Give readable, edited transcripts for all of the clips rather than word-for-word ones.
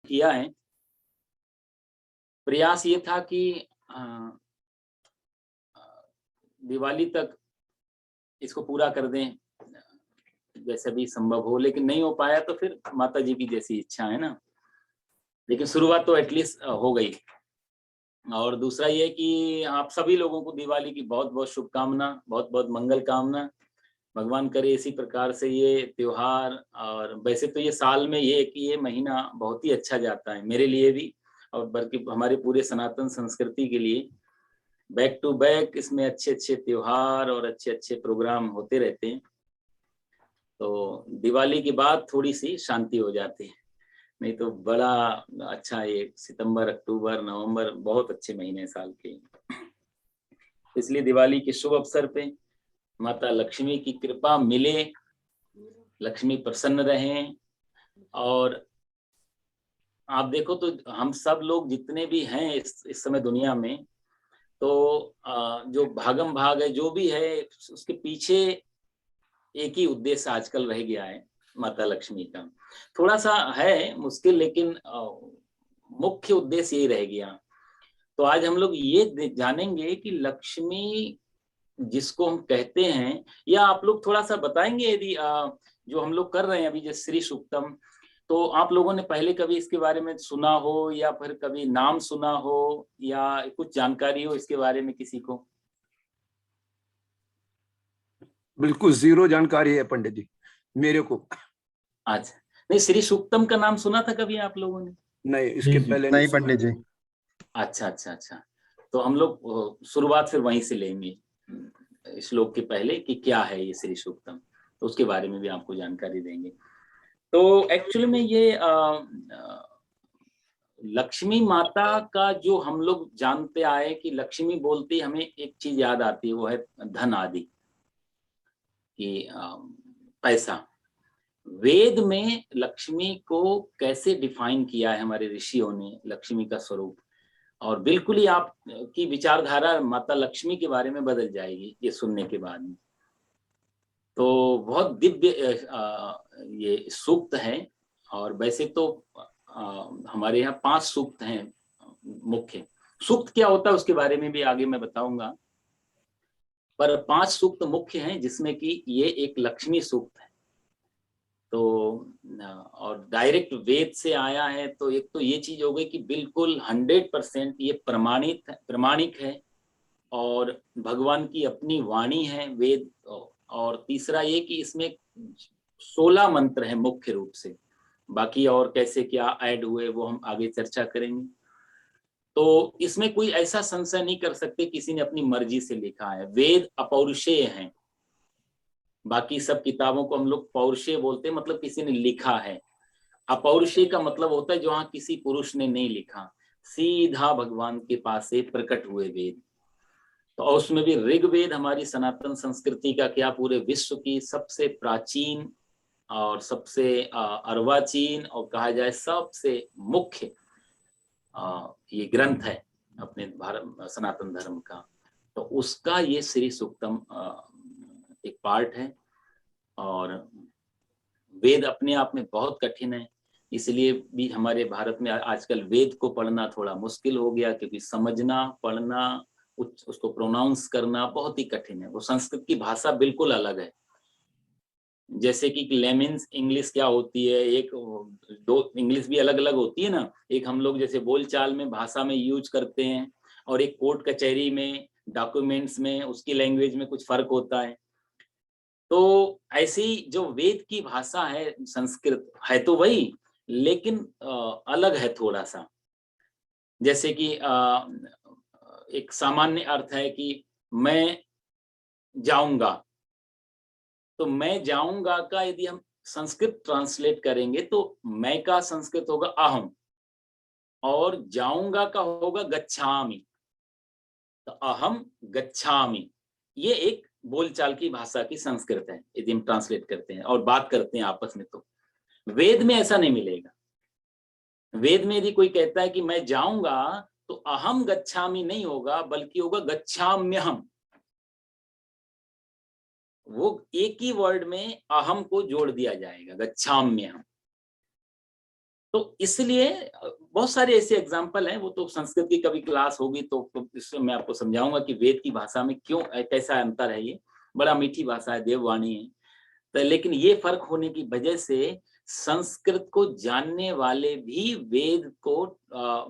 किया है। प्रयास ये था कि अ, दिवाली तक इसको पूरा कर दें, जैसे भी संभव हो, लेकिन नहीं हो पाया तो फिर माता जी की जैसी इच्छा है ना। लेकिन शुरुआत तो एटलीस्ट हो गई। और दूसरा ये कि आप सभी लोगों को दिवाली की बहुत-बहुत शुभकामना, बहुत-बहुत मंगल कामना। भगवान करे इसी प्रकार से ये त्योहार, और वैसे तो ये साल में ये महीना बहुत ही अच्छा जाता है मेरे लिए भी, और बल्कि हमारे पूरे सनातन संस्कृति के लिए। बैक टू बैक इसमें अच्छे-अच्छे त्योहार और अच्छे-अच्छे प्रोग्राम होते रहते हैं। तो दिवाली के बाद थोड़ी-सी शांति हो जाती है। नहीं तो बड़ा अच्छा, ये सितंबर, अक्टूबर, नवंबर बहुत अच्छे महीने हैं साल के। इसलिए दिवाली के शुभ अवसर पे माता लक्ष्मी की कृपा मिले, लक्ष्मी प्रसन्न रहें। और आप देखो तो हम सब लोग जितने भी हैं इस समय दुनिया में, तो जो भागम भाग है जो भी है, उसके पीछे एक ही उद्देश्य आजकल रह गया है, माता लक्ष्मी का। थोड़ा सा है मुश्किल, लेकिन मुख्य उद्देश्य यही रह गया। तो आज हम लोग ये जानेंगे कि लक्ष्मी जिसको हम कहते हैं, या आप लोग थोड़ा सा बताएंगे यदि जो हम लोग कर रहे हैं अभी जैसे श्री सूक्तम, तो आप लोगों ने पहले कभी इसके बारे में सुना हो, या फिर कभी नाम सुना हो, या कुछ जानकारी हो इसके बारे में किसी को? बिल्कुल जीरो जानकारी है पंडित जी मेरे को। अच्छा, नहीं, श्री सूक्तम का नाम सुना था कभी आप लोगों ने? नहीं, इसके पहले नहीं नहीं सुना। पंडित जी। अच्छा अच्छा अच्छा। तो हम लोग शुरुआत फिर वहीं से लेंगे, श्लोक के पहले, कि क्या है ये श्री सूक्तम, तो उसके बारे में भी आपको जानकारी देंगे। तो एक्चुअली में ये लक्ष्मी माता का जो हम लोग जानते आए कि लक्ष्मी बोलते ही हमें एक चीज याद आती है, वो है धन आदि, कि पैसा। वेद में लक्ष्मी को कैसे डिफाइन किया है हमारे ऋषियों ने, लक्ष्मी का स्वरूप, और बिल्कुल ही आप की विचारधारा माता लक्ष्मी के बारे में बदल जाएगी ये सुनने के बाद में। तो बहुत दिव्य ये सूक्त है। और वैसे तो हमारे यहाँ 5 सूक्त हैं मुख्य। सूक्त क्या होता है उसके बारे में भी आगे मैं बताऊंगा, पर 5 सूक्त मुख्य हैं, जिसमें कि ये एक लक्ष्मी सूक्त है। तो और डायरेक्ट वेद से आया है, तो एक तो ये चीज हो गई कि बिल्कुल 100% ये प्रमाणिक है, और भगवान की अपनी वाणी है वेद। और तीसरा ये कि इसमें 16 मंत्र हैं मुख्य रूप से, बाकी और कैसे क्या ऐड हुए वो हम आगे चर्चा करेंगे। तो इसमें कोई ऐसा संशय नहीं कर सकते किसी ने अपनी मर्जी से लिखा है। वेद अपौरुषेय हैं, बाकी सब किताबों को हम लोग पौरुषेय बोलते हैं, मतलब किसी ने लिखा है। अपौरुषेय का मतलब होता है जहां किसी पुरुष ने नहीं लिखा, सीधा भगवान के पास से प्रकट हुए वेद। तो उसमें भी ऋग्वेद हमारी सनातन संस्कृति का क्या, पूरे विश्व की सबसे प्राचीन और सबसे अर्वाचीन, और कहा जाए सबसे मुख्य ये ग्रंथ है अपने भारत सनातन धर्म का। तो उसका ये श्री सूक्तम एक पार्ट है। और वेद अपने आप में बहुत कठिन है, इसलिए भी हमारे भारत में आजकल वेद को पढ़ना थोड़ा मुश्किल हो गया, क्योंकि समझना, पढ़ना, उसको प्रोनाउंस करना बहुत ही कठिन है। वो संस्कृत की भाषा बिल्कुल अलग है। जैसे कि लेमन्स इंग्लिश क्या होती है, एक दो इंग्लिश भी अलग अलग होती है ना। एक हम लोग जैसे बोलचाल में भाषा में यूज करते हैं, और एक कोर्ट कचहरी में, डॉक्यूमेंट्स में, उसकी लैंग्वेज में कुछ फर्क होता है। तो ऐसी जो वेद की भाषा है, संस्कृत है तो वही, लेकिन अलग है थोड़ा सा। जैसे कि एक सामान्य अर्थ है कि मैं जाऊंगा, तो मैं जाऊंगा का यदि हम संस्कृत ट्रांसलेट करेंगे तो मैं का संस्कृत होगा अहम, और जाऊंगा का होगा गच्छामि। तो अहम गच्छामि, ये एक बोलचाल की भाषा की संस्कृत है यदि हम ट्रांसलेट करते हैं और बात करते हैं आपस में। तो वेद में ऐसा नहीं मिलेगा। वेद में यदि कोई कहता है कि मैं जाऊंगा, तो अहम गच्छामि नहीं होगा, बल्कि होगा गच्छाम्यहम। वो एक ही वर्ड में अहम को जोड़ दिया जाएगा, गच्छाम्यहम। तो इसलिए बहुत सारे ऐसे एग्जाम्पल हैं, वो तो संस्कृत की कभी क्लास होगी तो इसमें मैं आपको समझाऊंगा कि वेद की भाषा में क्यों कैसा अंतर है। ये बड़ा मीठी भाषा है, देववाणी है। तो लेकिन ये फर्क होने की वजह से संस्कृत को जानने वाले भी वेद को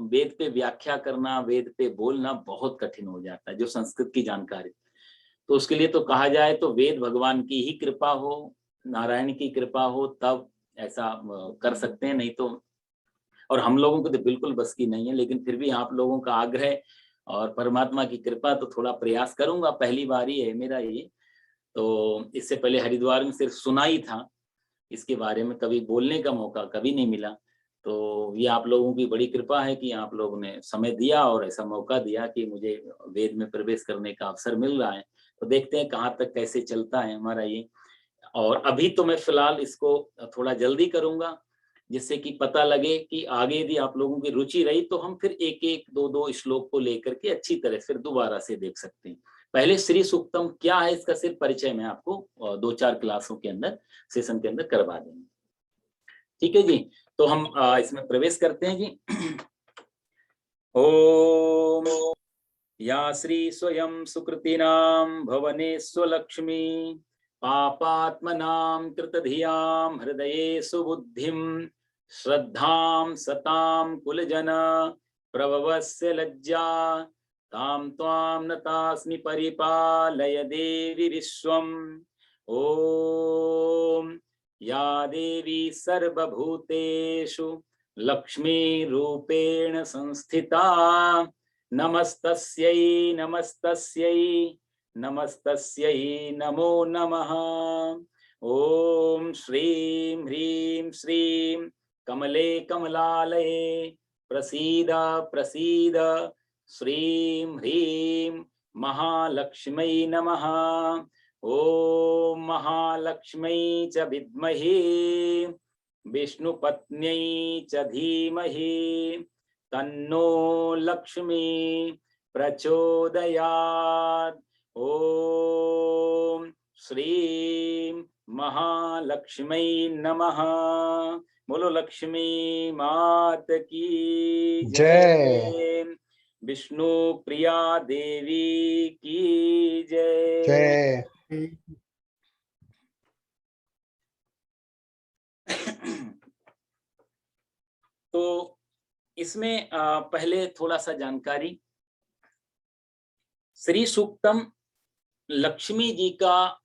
वेद पे व्याख्या करना, वेद पे बोलना बहुत कठिन हो जाता है, जो संस्कृत की जानकारी। तो उसके लिए तो कहा जाए तो वेद भगवान की ही कृपा हो, नारायण की कृपा हो, तब ऐसा कर सकते हैं, नहीं तो और हम लोगों को तो बिल्कुल बस की नहीं है। लेकिन फिर भी आप लोगों का आग्रह और परमात्मा की कृपा, तो थोड़ा प्रयास करूंगा। पहली बार ही है मेरा ये, तो इससे पहले हरिद्वार में सिर्फ सुना ही था, इसके बारे में कभी बोलने का मौका कभी नहीं मिला। तो ये आप लोगों की बड़ी कृपा है कि आप लोगों ने समय दिया और ऐसा मौका दिया कि मुझे वेद में प्रवेश करने का अवसर मिल रहा है। तो देखते हैं कहाँ तक कैसे चलता है हमारा ये। और अभी तो मैं फिलहाल इसको थोड़ा जल्दी करूंगा, जिससे कि पता लगे कि आगे यदि आप लोगों की रुचि रही तो हम फिर एक एक दो दो श्लोक को लेकर के अच्छी तरह फिर दोबारा से देख सकते हैं। पहले श्री सूक्तम क्या है इसका सिर्फ परिचय मैं आपको 2-4 क्लासों के अंदर, सेशन के अंदर करवा देंगे। ठीक है जी, तो हम इसमें प्रवेश करते हैं जी। ओम या श्री स्वयं सुकृतिनां भवनेषु लक्ष्मी पापात्मनां कृतधियां हृदये सुबुद्धिं श्रद्धां सतां कुलजन प्रभवस्य लज्जा तां त्वां नतास्मि परिपालय देवी विश्वम्। ओम या देवी सर्वभूतेषु लक्ष्मीरूपेण संस्थिता नमस्तस्यै नमस्तस्यै नमस्तस्यै नमो नमः। ओम श्रीं ह्रीं श्रीं कमले कमलालये प्रसीद प्रसीद श्रीं ह्रीं महालक्ष्मै नमः। ओम महालक्ष्मै च विद्महे विष्णुपत्न्यै च धीमहि तन्नो लक्ष्मी प्रचोदयात्। ओम श्रीं महालक्ष्मै नमः। बोलो लक्ष्मी मात की जय। विष्णु प्रिया देवी की जय। तो इसमें पहले थोड़ा सा जानकारी। श्री सूक्तम लक्ष्मी जी का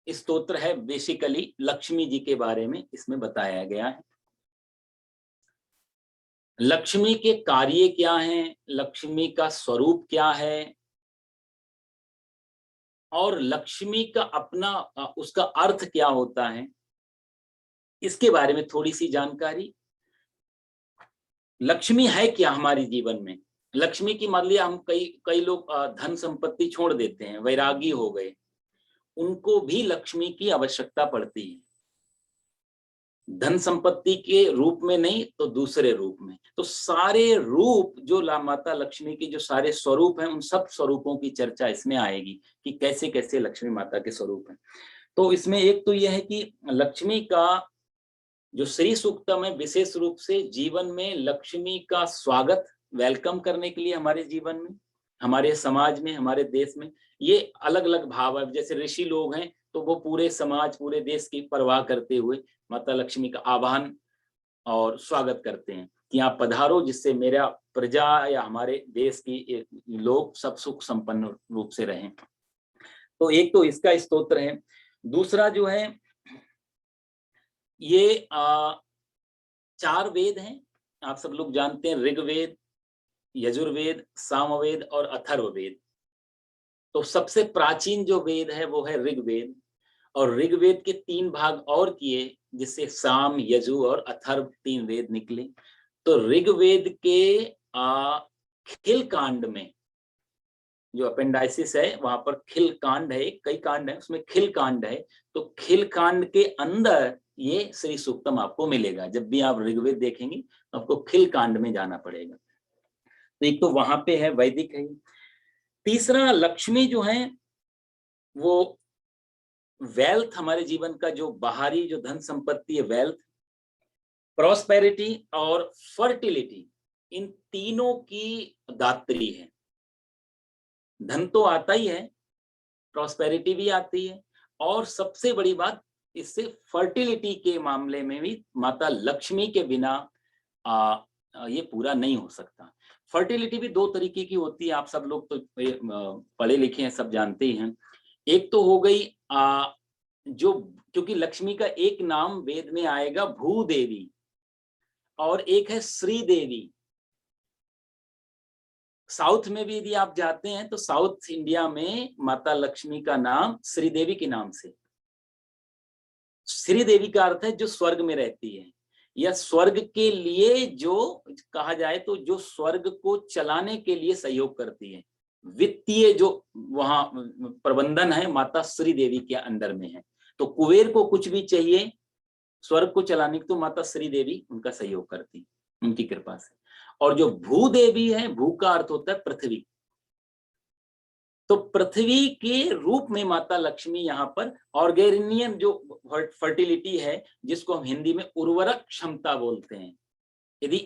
स्तोत्र है, बेसिकली लक्ष्मी जी के बारे में इसमें बताया गया है। लक्ष्मी के कार्य क्या हैं, लक्ष्मी का स्वरूप क्या है, और लक्ष्मी का अपना उसका अर्थ क्या होता है, इसके बारे में थोड़ी सी जानकारी। लक्ष्मी है क्या हमारे जीवन में? लक्ष्मी की मान लिया हम कई लोग धन संपत्ति छोड़ देते हैं, वैरागी हो गए, उनको भी लक्ष्मी की आवश्यकता पड़ती है। धन संपत्ति के रूप में नहीं तो दूसरे रूप में। तो सारे रूप जो माता लक्ष्मी के जो सारे स्वरूप हैं, उन सब स्वरूपों की चर्चा इसमें आएगी कि कैसे कैसे लक्ष्मी माता के स्वरूप हैं। तो इसमें एक तो यह है कि लक्ष्मी का जो श्री सूक्तम है, विशेष रूप से जीवन में लक्ष्मी का स्वागत, वेलकम करने के लिए हमारे जीवन में, हमारे समाज में, हमारे देश में ये अलग अलग भाव है। जैसे ऋषि लोग हैं तो वो पूरे समाज, पूरे देश की परवाह करते हुए माता लक्ष्मी का आह्वान और स्वागत करते हैं कि आप पधारो, जिससे मेरा प्रजा या हमारे देश की लोग सब सुख संपन्न रूप से रहें। तो एक तो इसका स्तोत्र है। दूसरा जो है ये 4 वेद हैं, आप सब लोग जानते हैं, ऋग्वेद, यजुर्वेद, सामवेद और अथर्ववेद। तो सबसे प्राचीन जो वेद है वो है ऋग्वेद, और ऋग्वेद के 3 भाग और किए, जिससे साम, यजु और अथर्व 3 वेद निकले। तो ऋग्वेद के खिल कांड में जो अपेंडाइसिस है वहां पर खिल कांड है, कई कांड है, उसमें खिल कांड है। तो खिल कांड के अंदर ये श्री सूक्तम आपको मिलेगा। जब भी आप ऋग्वेद देखेंगे तो आपको खिल कांड में जाना पड़ेगा। तो एक तो वहां पे है, वैदिक है। तीसरा, लक्ष्मी जो है वो वेल्थ, हमारे जीवन का जो बाहरी जो धन संपत्ति है, वेल्थ, प्रॉस्पेरिटी और फर्टिलिटी, इन तीनों की दात्री है। धन तो आता ही है, प्रॉस्पेरिटी भी आती है, और सबसे बड़ी बात, इससे फर्टिलिटी के मामले में भी माता लक्ष्मी के बिना ये पूरा नहीं हो सकता। फर्टिलिटी भी दो तरीके की होती है, आप सब लोग तो पढ़े लिखे हैं, सब जानते ही हैं। एक तो हो गई जो, क्योंकि लक्ष्मी का एक नाम वेद में आएगा भूदेवी, और एक है श्री देवी। साउथ में भी यदि आप जाते हैं तो साउथ इंडिया में माता लक्ष्मी का नाम श्रीदेवी के नाम से। श्रीदेवी का अर्थ है जो स्वर्ग में रहती है, या स्वर्ग के लिए जो कहा जाए तो जो स्वर्ग को चलाने के लिए सहयोग करती है। वित्तीय जो वहां प्रबंधन है माता श्रीदेवी के अंडर में है। तो कुबेर को कुछ भी चाहिए स्वर्ग को चलाने की तो माता श्रीदेवी उनका सहयोग करती, उनकी कृपा से। और जो भूदेवी है, भू का अर्थ होता है पृथ्वी, तो पृथ्वी के रूप में माता लक्ष्मी यहाँ पर ऑर्गेनियम जो फर्टिलिटी है, जिसको हम हिंदी में उर्वरक क्षमता बोलते हैं। यदि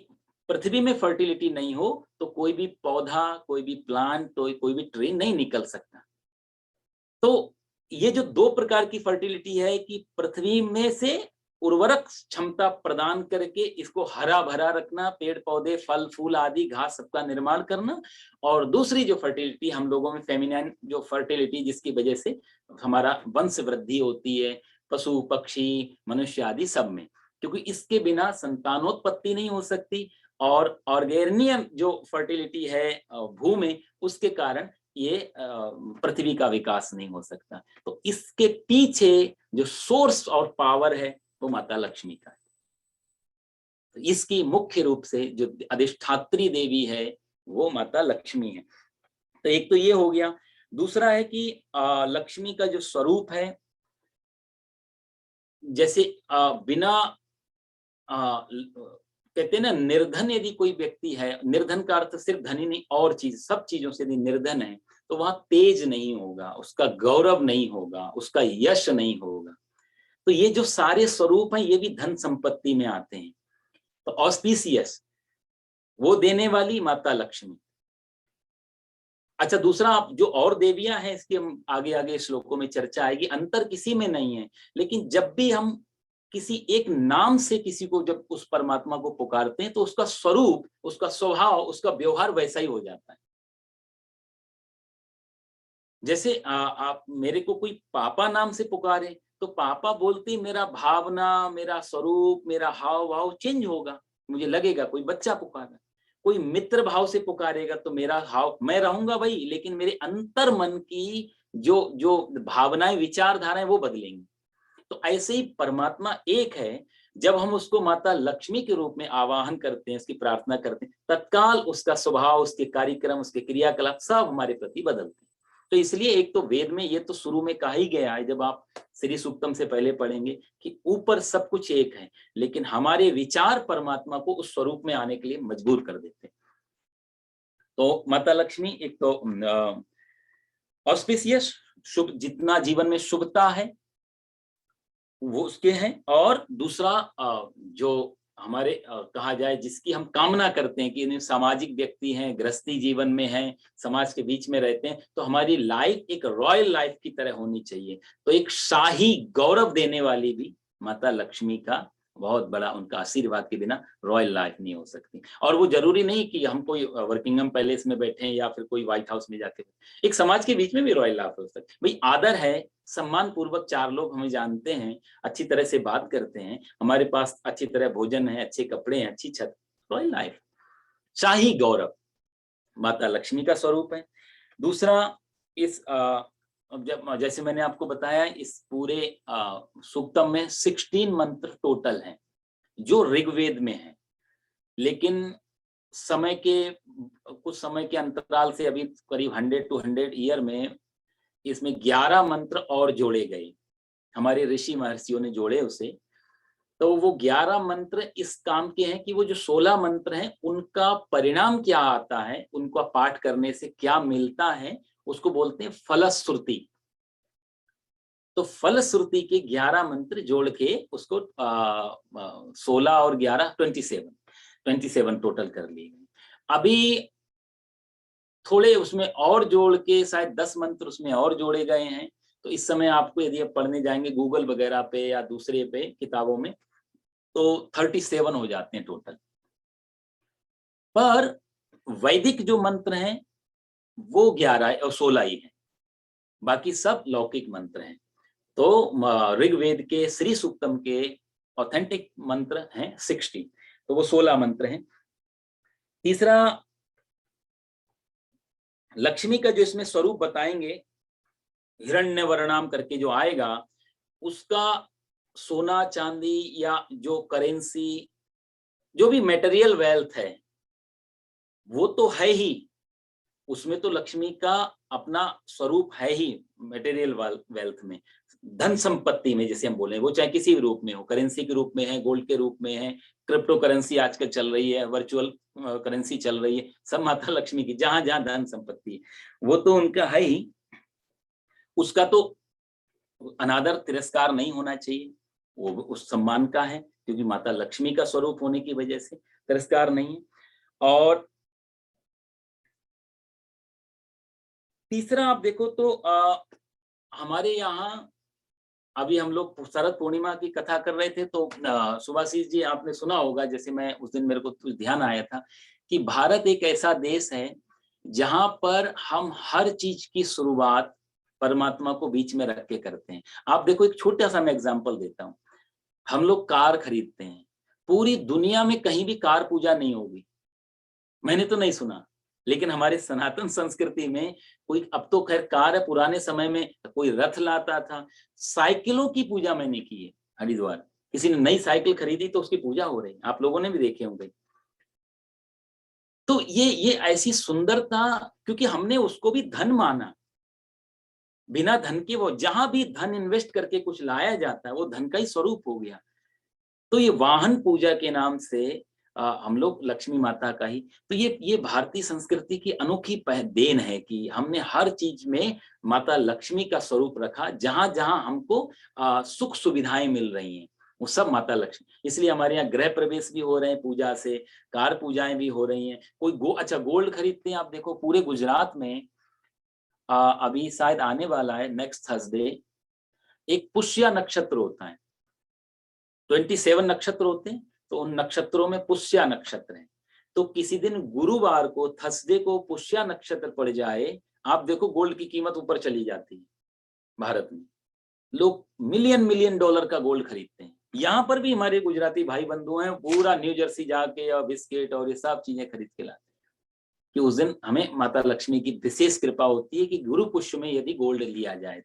पृथ्वी में फर्टिलिटी नहीं हो तो कोई भी पौधा, कोई भी प्लांट, तो कोई भी ट्री नहीं निकल सकता। तो ये जो दो प्रकार की फर्टिलिटी है कि पृथ्वी में से उर्वरक क्षमता प्रदान करके इसको हरा भरा रखना, पेड़ पौधे फल फूल आदि घास सबका निर्माण करना, और दूसरी जो फर्टिलिटी हम लोगों में फेमिनाइन जो फर्टिलिटी, जिसकी वजह से हमारा वंश वृद्धि होती है पशु पक्षी मनुष्य आदि सब में, क्योंकि इसके बिना संतानोत्पत्ति नहीं हो सकती। और ऑर्गेनियम जो फर्टिलिटी है भू में, उसके कारण ये पृथ्वी का विकास नहीं हो सकता। तो इसके पीछे जो सोर्स और पावर है वो माता लक्ष्मी का है। तो इसकी मुख्य रूप से जो अधिष्ठात्री देवी है वो माता लक्ष्मी है। तो एक तो ये हो गया। दूसरा है कि लक्ष्मी का जो स्वरूप है, जैसे बिना कहते हैं ना, निर्धन यदि कोई व्यक्ति है, निर्धन का अर्थ सिर्फ धनी नहीं, और चीज सब चीजों से यदि निर्धन है तो वहां तेज नहीं होगा, उसका गौरव नहीं होगा, उसका यश नहीं होगा। तो ये जो सारे स्वरूप हैं ये भी धन संपत्ति में आते हैं। तो ऑस्पिशियस वो देने वाली माता लक्ष्मी। अच्छा, दूसरा आप जो और देवियां हैं इसके हम आगे आगे श्लोकों में चर्चा आएगी, अंतर किसी में नहीं है, लेकिन जब भी हम किसी एक नाम से किसी को जब उस परमात्मा को पुकारते हैं तो उसका स्वरूप, उसका स्वभाव, उसका व्यवहार वैसा ही हो जाता है। जैसे आप मेरे को कोई पापा नाम से पुकारे तो पापा बोलते मेरा भावना, मेरा स्वरूप, मेरा हाव भाव चेंज होगा, मुझे लगेगा कोई बच्चा पुकारा। कोई मित्र भाव से पुकारेगा तो मेरा हाव, मैं रहूंगा भाई, लेकिन मेरे अंतर मन की जो जो भावनाएं विचारधाराएं वो बदलेंगी। तो ऐसे ही परमात्मा एक है, जब हम उसको माता लक्ष्मी के रूप में आवाहन करते हैं, उसकी प्रार्थना करते हैं, तत्काल उसका स्वभाव, उसके कार्यक्रम, उसके क्रियाकलाप सब हमारे प्रति बदलते हैं। तो इसलिए एक तो वेद में ये तो शुरू में कहा ही गया है, जब आप श्री सूक्तम से पहले पढ़ेंगे कि ऊपर सब कुछ एक है, लेकिन हमारे विचार परमात्मा को उस स्वरूप में आने के लिए मजबूर कर देते हैं। तो माता लक्ष्मी एक तो ऑस्पिशियस, शुभ, जितना जीवन में शुभता है वो उसके हैं। और दूसरा जो हमारे कहा जाए जिसकी हम कामना करते हैं कि सामाजिक व्यक्ति हैं, गृहस्थी जीवन में हैं, समाज के बीच में रहते हैं, तो हमारी लाइफ एक रॉयल लाइफ की तरह होनी चाहिए। तो एक शाही गौरव देने वाली भी माता लक्ष्मी का बहुत बड़ा, उनका आशीर्वाद के बिना रॉयल लाइफ नहीं हो सकती। और वो जरूरी नहीं कि हम कोई वर्किंगम पैलेस में बैठे या फिर कोई व्हाइट हाउस में जाके, एक समाज के बीच में भी रॉयल लाइफ हो सकती है। भाई आदर है, सम्मान पूर्वक चार लोग हमें जानते हैं, अच्छी तरह से बात करते हैं, हमारे पास अच्छी तरह भोजन है, अच्छे कपड़े हैं, अच्छी छत, रॉयल लाइफ, शाही गौरव माता लक्ष्मी का स्वरूप है। दूसरा, इस जब जैसे मैंने आपको बताया, इस पूरे सूक्तम में 16 मंत्र टोटल हैं जो ऋग्वेद में है, लेकिन समय के कुछ समय के अंतराल से अभी करीब 100 to 100 ईयर में इसमें 11 मंत्र और जोड़े गए, हमारे ऋषि महर्षियों ने जोड़े उसे। तो वो 11 मंत्र इस काम के हैं कि वो जो 16 मंत्र हैं उनका परिणाम क्या आता है, उनका पाठ करने से क्या मिलता है, उसको बोलते हैं फलश्रुति। तो फलश्रुति के 11 मंत्र जोड़ के उसको 16 और 11 27 टोटल कर लिए गए। अभी थोड़े उसमें और जोड़ के शायद 10 मंत्र उसमें और जोड़े गए हैं। तो इस समय आपको यदि आप पढ़ने जाएंगे गूगल वगैरह पे या दूसरे पे किताबों में, तो 37 हो जाते हैं टोटल। पर वैदिक जो मंत्र हैं वो 11 और 16 ही हैं, बाकी सब लौकिक मंत्र हैं। तो ऋग्वेद के श्री सूक्तम के ऑथेंटिक मंत्र हैं 60, तो वो 16 मंत्र हैं। तीसरा, लक्ष्मी का जो इसमें स्वरूप बताएंगे, हिरण्यवर्णाम करके जो आएगा, उसका सोना चांदी या जो करेंसी, जो भी मटेरियल वेल्थ है वो तो है ही, उसमें तो लक्ष्मी का अपना स्वरूप है ही। मटेरियल वेल्थ में, धन संपत्ति में जैसे हम बोले, वो चाहे किसी भी रूप में हो, करेंसी के रूप में है, गोल्ड के रूप में है, क्रिप्टो करेंसी आजकल चल रही है, वर्चुअल करेंसी चल रही है, सब माता लक्ष्मी की, जहां जहां धन संपत्ति है वो तो उनका है ही। उसका तो अनादर तिरस्कार नहीं होना चाहिए, वो उस सम्मान का है, क्योंकि माता लक्ष्मी का स्वरूप होने की वजह से तिरस्कार नहीं है। और तीसरा आप देखो तो हमारे यहाँ अभी हम लोग शरद पूर्णिमा की कथा कर रहे थे, तो सुभाषिस जी आपने सुना होगा, जैसे मैं उस दिन मेरे को ध्यान आया था कि भारत एक ऐसा देश है जहां पर हम हर चीज की शुरुआत परमात्मा को बीच में रख के करते हैं। आप देखो, एक छोटा सा मैं एग्जांपल देता हूँ। हम लोग कार खरीदते हैं, पूरी दुनिया में कहीं भी कार पूजा नहीं होगी, मैंने तो नहीं सुना, लेकिन हमारे सनातन संस्कृति में कोई, अब तो खैर कार है, पुराने समय में कोई रथ लाता था। साइकिलों की पूजा मैंने की है हरिद्वार, किसी ने नई साइकिल खरीदी तो उसकी पूजा हो रही, आप लोगों ने भी देखे होंगे। तो ये ऐसी सुंदरता, क्योंकि हमने उसको भी धन माना, बिना धन के वो, जहां भी धन इन्वेस्ट करके कुछ लाया जाता है वो धन का ही स्वरूप हो गया। तो ये वाहन पूजा के नाम से हम लोग लक्ष्मी माता का ही, तो ये भारतीय संस्कृति की अनोखी देन है कि हमने हर चीज में माता लक्ष्मी का स्वरूप रखा। जहां जहां हमको सुख सुविधाएं मिल रही हैं वो सब माता लक्ष्मी। इसलिए हमारे यहाँ गृह प्रवेश भी हो रहे हैं पूजा से, कार पूजाएं भी हो रही हैं। कोई अच्छा गोल्ड खरीदते हैं, आप देखो पूरे गुजरात में अभी शायद आने वाला है नेक्स्ट थर्सडे, एक पुष्य नक्षत्र होता है। 27 नक्षत्र होते हैं, तो उन नक्षत्रों में पुष्य नक्षत्र है। तो किसी दिन गुरुवार को, थर्सडे को पुष्य नक्षत्र पड़ जाए, आप देखो गोल्ड की कीमत ऊपर चली जाती है। भारत में लोग मिलियन मिलियन डॉलर का गोल्ड खरीदते हैं। यहाँ पर भी हमारे गुजराती भाई बंधु हैं, पूरा न्यू जर्सी जाके और बिस्किट और ये सब चीजें खरीद के लाते हैं कि उस दिन हमें माता लक्ष्मी की विशेष कृपा होती है कि गुरु पुष्य में यदि गोल्ड लिया जाए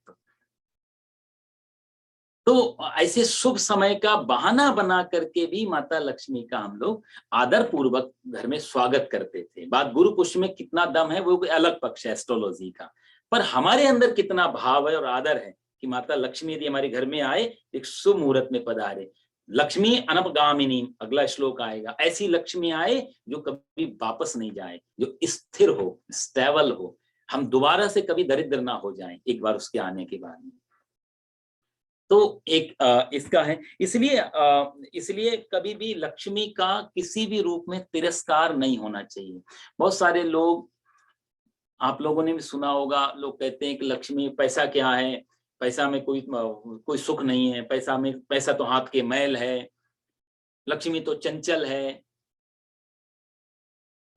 तो ऐसे शुभ समय का बहाना बना करके भी माता लक्ष्मी का हम लोग आदर पूर्वक घर में स्वागत करते थे। बात गुरु पुष्य में कितना दम है वो अलग पक्ष है एस्ट्रोलॉजी का, पर हमारे अंदर कितना भाव है और आदर है कि माता लक्ष्मी यदि हमारे घर में आए, एक शुभ मुहूर्त में पधारे। लक्ष्मी अनपगामिनी, अगला श्लोक आएगा, ऐसी लक्ष्मी आए जो कभी वापस नहीं जाए, जो स्थिर हो, स्टेबल हो, हम दोबारा से कभी दरिद्र ना हो जाएं एक बार उसके आने के बाद में। तो एक इसका है, इसलिए कभी भी लक्ष्मी का किसी भी रूप में तिरस्कार नहीं होना चाहिए। बहुत सारे लोग, आप लोगों ने भी सुना होगा, लोग कहते हैं कि लक्ष्मी, पैसा क्या है, पैसा में कोई सुख नहीं है, पैसा तो हाथ के मैल है, लक्ष्मी तो चंचल है,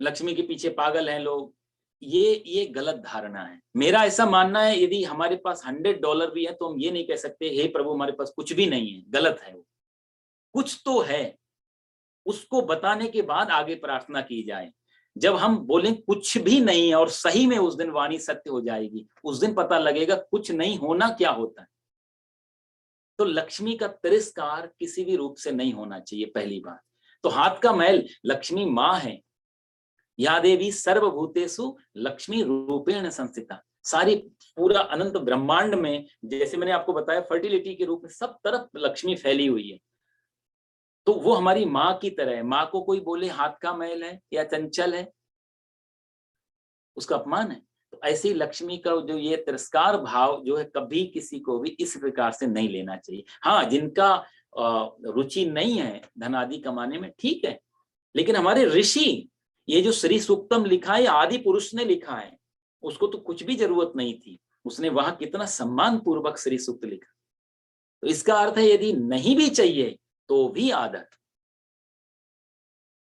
लक्ष्मी के पीछे पागल हैं लोग। ये गलत धारणा है। मेरा ऐसा मानना है, यदि हमारे पास $100 भी है तो हम ये नहीं कह सकते हे प्रभु हमारे पास कुछ भी नहीं है, गलत है वो। कुछ तो है, उसको बताने के बाद आगे प्रार्थना की जाए। जब हम बोलें कुछ भी नहीं है और सही में उस दिन वाणी सत्य हो जाएगी, उस दिन पता लगेगा कुछ नहीं होना क्या होता है। तो लक्ष्मी का तिरस्कार किसी भी रूप से नहीं होना चाहिए, पहली बात। तो हाथ का मैल, लक्ष्मी माँ है, या देवी सर्वभूतेषु लक्ष्मी रूपेण संस्थिता। सारी पूरा अनंत ब्रह्मांड में, जैसे मैंने आपको बताया फर्टिलिटी के रूप में सब तरफ लक्ष्मी फैली हुई है, तो वो हमारी माँ की तरह है। माँ को कोई बोले हाथ का मैल है या चंचल है, उसका अपमान है। तो ऐसी लक्ष्मी का जो ये तिरस्कार भाव जो है कभी किसी को भी इस प्रकार से नहीं लेना चाहिए। हाँ, जिनका रुचि नहीं है धन आदि कमाने में, ठीक है, लेकिन हमारे ऋषि, ये जो श्री सूक्तम लिखा है आदि पुरुष ने लिखा है, उसको तो कुछ भी जरूरत नहीं थी, उसने वहां कितना सम्मान पूर्वक श्री सूक्त लिखा। तो इसका अर्थ है यदि नहीं भी चाहिए तो भी आदर।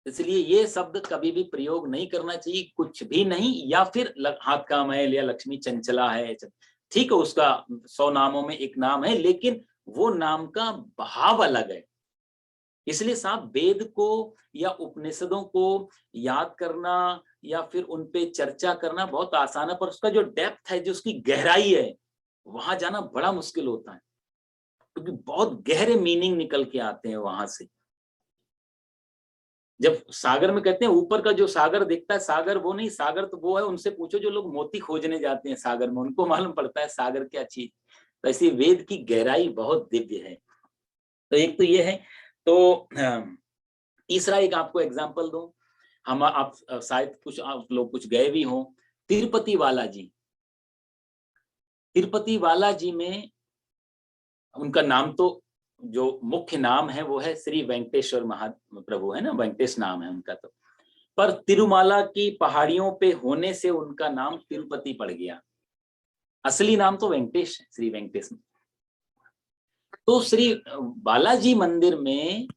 इसलिए ये शब्द कभी भी प्रयोग नहीं करना चाहिए, कुछ भी नहीं, या फिर हाथ का मैल या लक्ष्मी चंचला है, ठीक है, उसका 100 नामों में एक नाम है, लेकिन वो नाम का भाव अलग है। इसलिए साहब वेद को या उपनिषदों को याद करना या फिर उन पे चर्चा करना बहुत आसान है, पर उसका जो डेप्थ है, जो उसकी गहराई है, वहां जाना बड़ा मुश्किल होता है, क्योंकि बहुत गहरे मीनिंग निकल के आते हैं वहां से। जब सागर में कहते हैं ऊपर का जो सागर दिखता है, सागर वो नहीं, सागर तो वो है, उनसे पूछो जो लोग मोती खोजने जाते हैं सागर में, उनको मालूम पड़ता है सागर क्या चीज। तो ऐसी वेद की गहराई बहुत दिव्य है। तो एक तो ये है। तो तीसरा एक आपको एग्जांपल दूं, हम आप शायद कुछ आप लोग कुछ गए भी हो, तिरुपति बालाजी। तिरुपति बालाजी में उनका नाम तो जो मुख्य नाम है वो है श्री वेंकटेश्वर महाप्रभु है ना, वेंकटेश नाम है उनका। तो पर तिरुमाला की पहाड़ियों पे होने से उनका नाम तिरुपति पड़ गया, असली नाम तो वेंकटेश है, श्री वेंकटेश। तो श्री बालाजी मंदिर में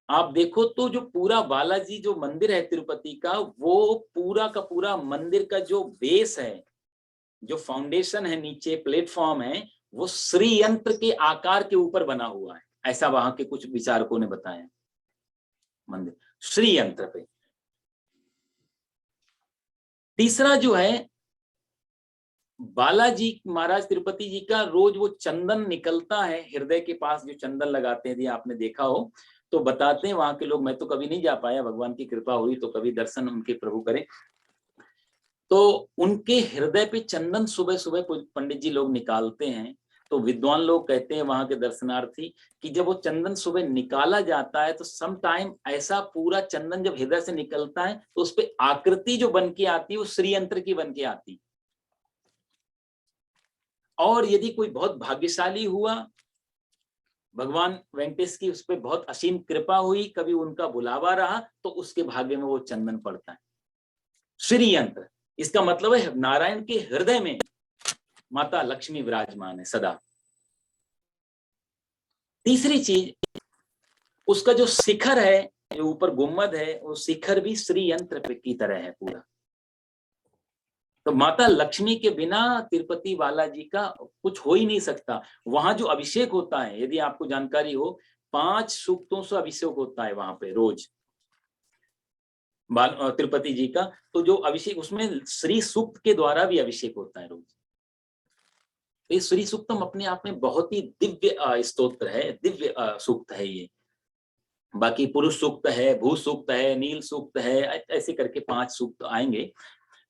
आप देखो तो जो पूरा बालाजी जो मंदिर है तिरुपति का, वो पूरा का पूरा मंदिर का जो बेस है, जो फाउंडेशन है, नीचे प्लेटफॉर्म है, वो श्री यंत्र के आकार के ऊपर बना हुआ है, ऐसा वहां के कुछ विचारकों ने बताया। मंदिर श्री यंत्र पे। तीसरा जो है बालाजी महाराज तिरुपति जी का रोज वो चंदन निकलता है हृदय के पास, जो चंदन लगाते हैं, यदि आपने देखा हो तो बताते हैं वहां के लोग, मैं तो कभी नहीं जा पाया, भगवान की कृपा हुई तो कभी दर्शन उनके प्रभु करें। तो उनके हृदय पे चंदन सुबह सुबह पंडित जी लोग निकालते हैं। तो विद्वान लोग कहते हैं वहां के दर्शनार्थी कि जब वो चंदन सुबह निकाला जाता है तो सम टाइम ऐसा पूरा चंदन जब हृदय से निकलता है तो उस पर आकृति जो बन के आती है वो श्रीयंत्र की बन के आती। और यदि कोई बहुत भाग्यशाली हुआ, भगवान वेंकटेश की उस पर बहुत असीम कृपा हुई, कभी उनका बुलावा रहा, तो उसके भाग्य में वो चंदन पड़ता है। श्रीयंत्र, इसका मतलब है नारायण के हृदय में माता लक्ष्मी विराजमान है सदा। तीसरी चीज, उसका जो शिखर है, जो ऊपर गुम्मद है, वो शिखर भी श्री यंत्र की तरह है पूरा। तो माता लक्ष्मी के बिना तिरुपति बालाजी का कुछ हो ही नहीं सकता। वहां जो अभिषेक होता है, यदि आपको जानकारी हो, 5 सूक्तों से अभिषेक होता है वहां पे रोज तिरुपति जी का। तो जो अभिषेक, उसमें श्री सूक्त के द्वारा भी अभिषेक होता है रोज। ये श्री सूक्तम अपने आप में बहुत ही दिव्य स्तोत्र है, दिव्य सूक्त है ये। बाकी पुरुष सूक्त है, भू सूक्त है, नील सूक्त है, ऐसे करके 5 सूक्त आएंगे,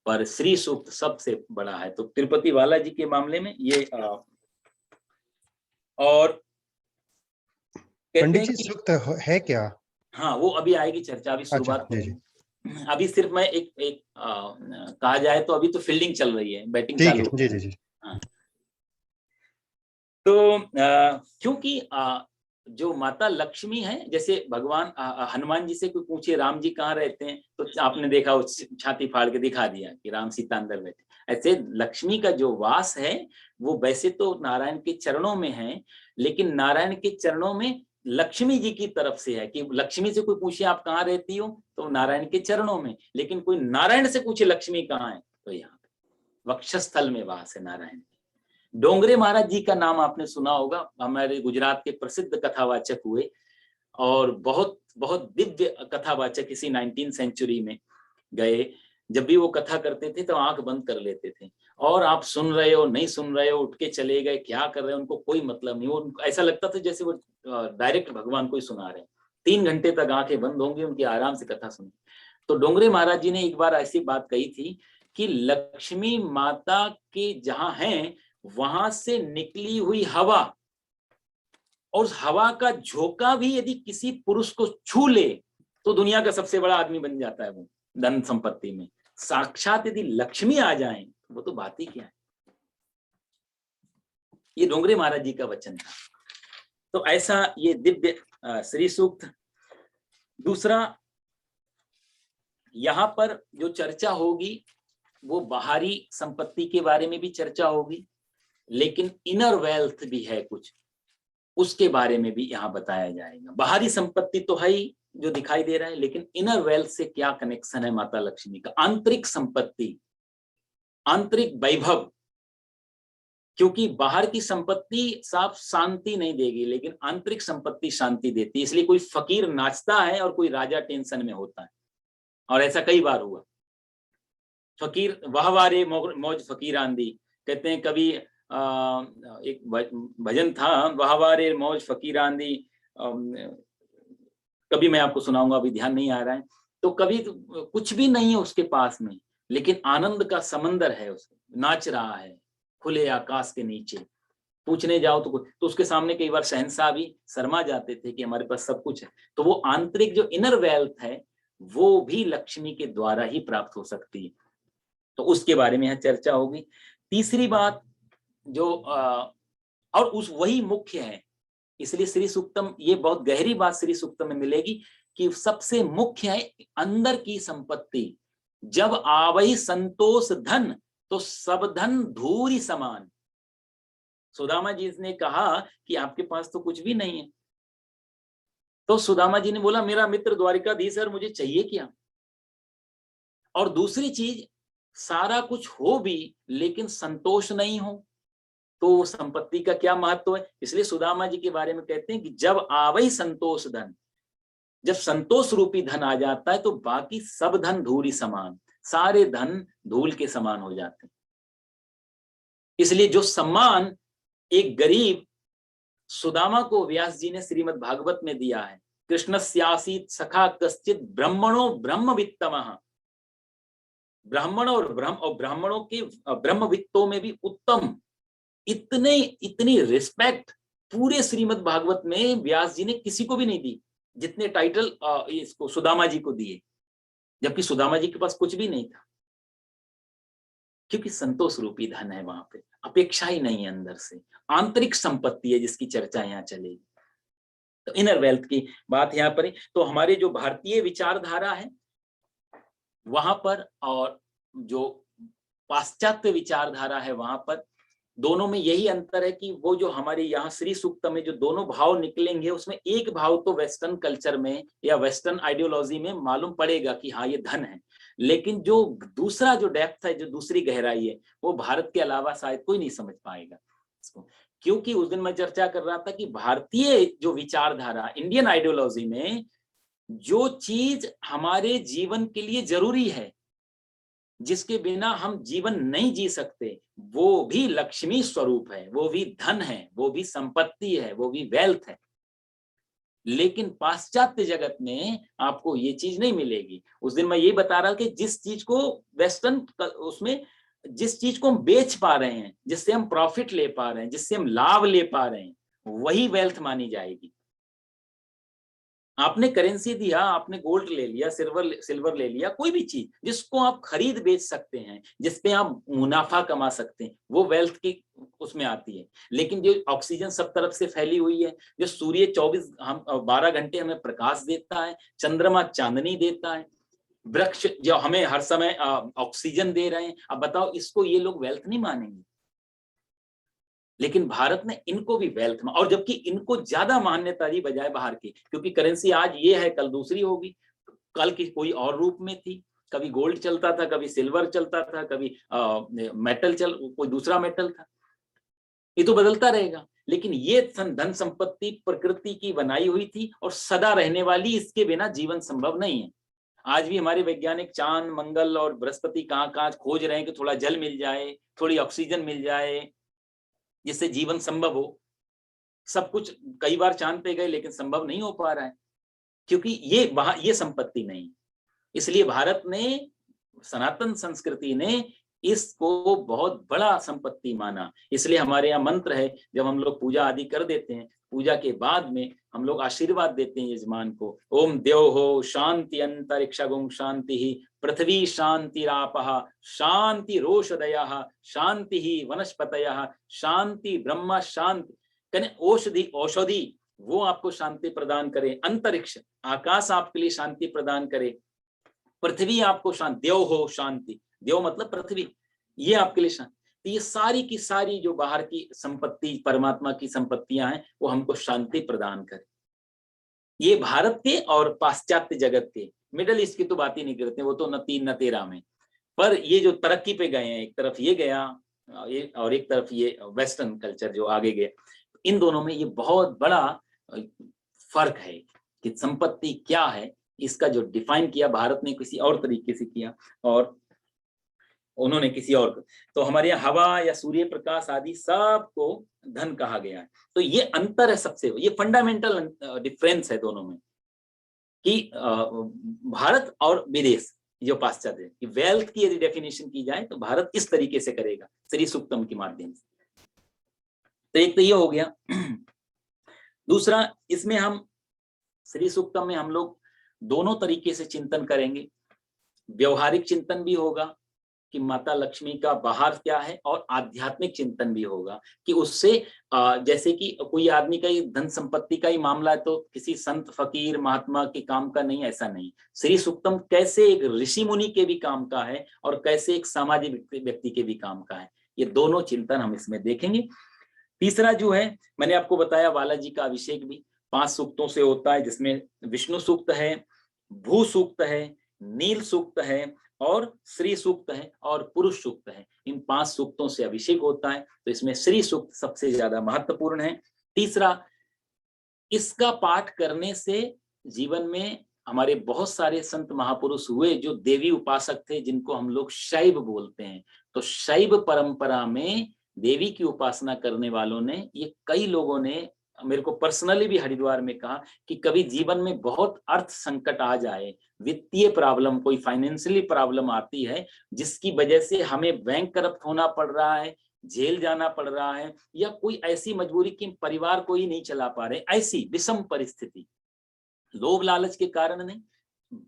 पर श्री सूक्त सबसे बड़ा है। तो तिरुपति बालाजी के मामले में ये और पंडित जी सूक्त है क्या? हाँ, वो अभी आएगी चर्चा, अभी शुरुआत करेंगे। अभी सिर्फ मैं एक कहा जाए तो अभी तो फील्डिंग चल रही है, बैटिंग चालू है। जी। हाँ। तो क्योंकि जो माता लक्ष्मी है, जैसे भगवान हनुमान जी से कोई पूछे राम जी कहाँ रहते हैं, तो आपने देखा वो छाती फाड़ के दिखा दिया कि राम सीता अंदर बैठे। ऐसे लक्ष्मी का जो वास है वो वैसे तो नारायण के चरणों में है, लेकिन नारायण के चरणों में लक्ष्मी जी की तरफ से है कि लक्ष्मी से कोई पूछे आप कहाँ रहती हो, तो नारायण के चरणों में। लेकिन कोई नारायण से पूछे लक्ष्मी कहाँ है, तो यहाँ पे वक्षस्थल में वास है नारायण। डोंगरे महाराज जी का नाम आपने सुना होगा, हमारे गुजरात के प्रसिद्ध कथावाचक हुए और बहुत बहुत दिव्य कथावाचक। इसी 19th सेंचुरी में गए, जब भी वो कथा करते थे तो आंख बंद कर लेते थे, और आप सुन रहे हो नहीं सुन रहे हो, उठ के चले गए, क्या कर रहे हो उनको कोई मतलब नहीं। वो ऐसा लगता था जैसे वो डायरेक्ट भगवान को ही सुना रहे हैं। 3 घंटे तक आंखें बंद होंगी उनकी, आराम से कथा सुनी। तो डोंगरे महाराज जी ने एक बार ऐसी बात कही थी कि लक्ष्मी माता के जहां हैं वहां से निकली हुई हवा, और उस हवा का झोंका भी यदि किसी पुरुष को छू ले तो दुनिया का सबसे बड़ा आदमी बन जाता है वो, धन संपत्ति में। साक्षात यदि लक्ष्मी आ जाए तो वो तो बात ही क्या है। ये डोंगरे महाराज जी का वचन था। तो ऐसा ये दिव्य श्री सूक्त। दूसरा, यहाँ पर जो चर्चा होगी वो बाहरी संपत्ति के बारे में भी चर्चा होगी, लेकिन इनर वेल्थ भी है कुछ, उसके बारे में भी यहाँ बताया जाएगा। बाहरी संपत्ति तो है ही जो दिखाई दे रहा है, लेकिन इनर वेल्थ से क्या कनेक्शन है माता लक्ष्मी का, आंतरिक संपत्ति, आंतरिक वैभव। क्योंकि बाहर की संपत्ति साफ शांति नहीं देगी, लेकिन आंतरिक संपत्ति शांति देती है। इसलिए कोई फकीर नाचता है और कोई राजा टेंशन में होता है, और ऐसा कई बार हुआ। फकीर वाहवारे मौज फकीर आंधी, कहते हैं कभी एक भजन था, वाहवारे मौज फकीर आंधी, कभी मैं आपको सुनाऊंगा, अभी ध्यान नहीं आ रहा है। तो कभी कुछ भी नहीं है उसके पास में, लेकिन आनंद का समंदर है, उसको नाच रहा है खुले आकाश के नीचे। पूछने जाओ तो उसके सामने कई बार शहंशाह भी शर्मा जाते थे कि हमारे पास सब कुछ है। तो वो आंतरिक जो इनर वेल्थ है वो भी लक्ष्मी के द्वारा ही प्राप्त हो सकती है। तो उसके बारे में यहाँ चर्चा होगी। तीसरी बात जो और उस वही मुख्य है, इसलिए श्री सूक्तम, ये बहुत गहरी बात श्री सूक्तम में मिलेगी कि सबसे मुख्य है अंदर की संपत्ति। जब आवई संतोष धन तो सब धन धूरी समान। सुदामा जी ने कहा कि आपके पास तो कुछ भी नहीं है। तो सुदामा जी ने बोला मेरा मित्र द्वारिकाधीश है, मुझे चाहिए क्या। और दूसरी चीज, सारा कुछ हो भी लेकिन संतोष नहीं हो तो संपत्ति का क्या महत्व है। इसलिए सुदामा जी के बारे में कहते हैं कि जब आवई संतोष धन, जब संतोष रूपी धन आ जाता है तो बाकी सब धन धूरी समान, सारे धन धूल के समान हो जाते हैं। इसलिए जो सम्मान एक गरीब सुदामा को व्यास जी ने श्रीमद् भागवत में दिया है, कृष्णस्यासीत सखा कश्चित ब्रह्मणो ब्रह्मवित्तमः, ब्राह्मण और ब्राह्मणों के ब्रह्मवित्तों में भी उत्तम, इतनी रिस्पेक्ट पूरे श्रीमद् भागवत में व्यास जी ने किसी को भी नहीं दी जितने टाइटल इसको सुदामा जी को दिए, जबकि सुदामा जी के पास कुछ भी नहीं था। क्योंकि संतोष रूपी धन है, वहां पे अपेक्षा ही नहीं है, अंदर से आंतरिक संपत्ति है जिसकी चर्चा यहाँ चलेगी। तो इनर वेल्थ की बात यहाँ पर। तो हमारे जो भारतीय विचारधारा है वहां पर और जो पाश्चात्य विचारधारा है वहां पर, दोनों में यही अंतर है कि वो जो हमारे यहाँ श्री सूक्त में जो दोनों भाव निकलेंगे उसमें एक भाव तो वेस्टर्न कल्चर में या वेस्टर्न आइडियोलॉजी में मालूम पड़ेगा कि हाँ ये धन है, लेकिन जो दूसरा जो डेप्थ है, जो दूसरी गहराई है, वो भारत के अलावा शायद कोई नहीं समझ पाएगा इसको। क्योंकि उस दिन मैं चर्चा कर रहा था कि भारतीय जो विचारधारा, इंडियन आइडियोलॉजी में जो चीज हमारे जीवन के लिए जरूरी है, जिसके बिना हम जीवन नहीं जी सकते, वो भी लक्ष्मी स्वरूप है, वो भी धन है, वो भी संपत्ति है, वो भी वेल्थ है। लेकिन पाश्चात्य जगत में आपको ये चीज नहीं मिलेगी। उस दिन मैं ये बता रहा कि जिस चीज को वेस्टर्न उसमें, जिस चीज को हम बेच पा रहे हैं, जिससे हम प्रॉफिट ले पा रहे हैं, जिससे हम लाभ ले पा रहे हैं, वही वेल्थ मानी जाएगी। आपने करेंसी दिया, आपने गोल्ड ले लिया, सिल्वर ले लिया, कोई भी चीज जिसको आप खरीद बेच सकते हैं, जिसपे आप मुनाफा कमा सकते हैं, वो वेल्थ की उसमें आती है। लेकिन जो ऑक्सीजन सब तरफ से फैली हुई है, जो सूर्य 12 घंटे हमें प्रकाश देता है, चंद्रमा चांदनी देता है, वृक्ष जो हमें हर समय ऑक्सीजन दे रहे हैं, अब बताओ इसको ये लोग वेल्थ नहीं मानेंगे। लेकिन भारत ने इनको भी वेल्थ में, और जबकि इनको ज्यादा मान्यता दी बजाय बाहर की, क्योंकि करेंसी आज ये है कल दूसरी होगी, कल की कोई और रूप में थी, कभी गोल्ड चलता था, कभी सिल्वर चलता था, कभी मेटल कोई दूसरा मेटल था, ये तो बदलता रहेगा। लेकिन ये धन संपत्ति प्रकृति की बनाई हुई थी और सदा रहने वाली, इसके बिना जीवन संभव नहीं है। आज भी हमारे वैज्ञानिक चांद, मंगल और बृहस्पति कहाँ खोज रहे हैं कि थोड़ा जल मिल जाए, थोड़ी ऑक्सीजन मिल जाए, जिससे जीवन संभव हो। सब कुछ कई बार चांद पे गए लेकिन संभव नहीं हो पा रहा है, क्योंकि ये संपत्ति नहीं। इसलिए भारत ने, सनातन संस्कृति ने इसको बहुत बड़ा संपत्ति माना। इसलिए हमारे यहाँ मंत्र है, जब हम लोग पूजा आदि कर देते हैं, पूजा के बाद में हम लोग आशीर्वाद देते हैं यजमान को, ओम द्यौः शांति अंतरिक्षगुं शांति पृथ्वी शांतिरापः शांतिरोषधयः शांति वनस्पतयः शांति ब्रह्म शांति। कने औषधि, औषधि वो आपको शांति प्रदान करे, अंतरिक्ष आकाश आपके लिए शांति प्रदान करे, पृथ्वी आपको शांति, द्यौः शांति, द्यौ मतलब पृथ्वी, ये आपके लिए शांति। तो ये सारी की सारी जो बाहर की संपत्ति, परमात्मा की संपत्तियां हैं, वो हमको शांति प्रदान करे। ये भारत के और पाश्चात्य जगत के, मिडल ईस्ट की तो बात ही नहीं करते, वो तो न 3 न 13 में। पर ये जो तरक्की पे गए हैं, एक तरफ ये गया और एक तरफ ये वेस्टर्न कल्चर जो आगे गया, इन दोनों में ये बहुत बड़ा फर्क है कि संपत्ति क्या है। इसका जो डिफाइन किया भारत ने किसी और तरीके से किया और उन्होंने किसी और को। तो हमारे यहाँ हवा या सूर्य प्रकाश आदि सबको धन कहा गया है। तो ये अंतर है सबसे, ये फंडामेंटल डिफरेंस है दोनों में कि भारत और विदेश जो पाश्चात्य है, कि वेल्थ की यदि डेफिनेशन की जाए तो भारत इस तरीके से करेगा श्री सूक्तम के माध्यम से। तो एक तो ये हो गया। दूसरा, इसमें हम श्री सूक्तम में हम लोग दोनों तरीके से चिंतन करेंगे। व्यवहारिक चिंतन भी होगा कि माता लक्ष्मी का बाहर क्या है, और आध्यात्मिक चिंतन भी होगा कि उससे जैसे कि कोई आदमी का धन संपत्ति का ही मामला है तो किसी संत फकीर महात्मा के काम का नहीं, ऐसा नहीं। श्री सूक्तम कैसे एक ऋषि मुनि के भी काम का है और कैसे एक सामाजिक व्यक्ति के भी काम का है, ये दोनों चिंतन हम इसमें देखेंगे। तीसरा जो है, मैंने आपको बताया बालाजी का अभिषेक भी 5 सूक्तों से होता है, जिसमें विष्णु सूक्त है, भू सूक्त है, नील सूक्त है और श्री सूक्त है और पुरुष सूक्त है। इन 5 सूक्तों से अभिषेक होता है, तो इसमें श्री सूक्त सबसे ज्यादा महत्वपूर्ण है। तीसरा, इसका पाठ करने से जीवन में हमारे बहुत सारे संत महापुरुष हुए जो देवी उपासक थे, जिनको हम लोग शैव बोलते हैं। तो शैव परंपरा में देवी की उपासना करने वालों ने, ये कई लोगों ने मेरे को पर्सनली भी हरिद्वार में कहा कि कभी जीवन में बहुत अर्थ संकट आ जाए, वित्तीय प्रॉब्लम, कोई फाइनेंशियली प्रॉब्लम आती है जिसकी वजह से हमें बैंक करप्ट होना पड़ रहा है, जेल जाना पड़ रहा है, या कोई ऐसी मजबूरी कि परिवार को ही नहीं चला पा रहे, ऐसी विषम परिस्थिति, लोभ लालच के कारण नहीं,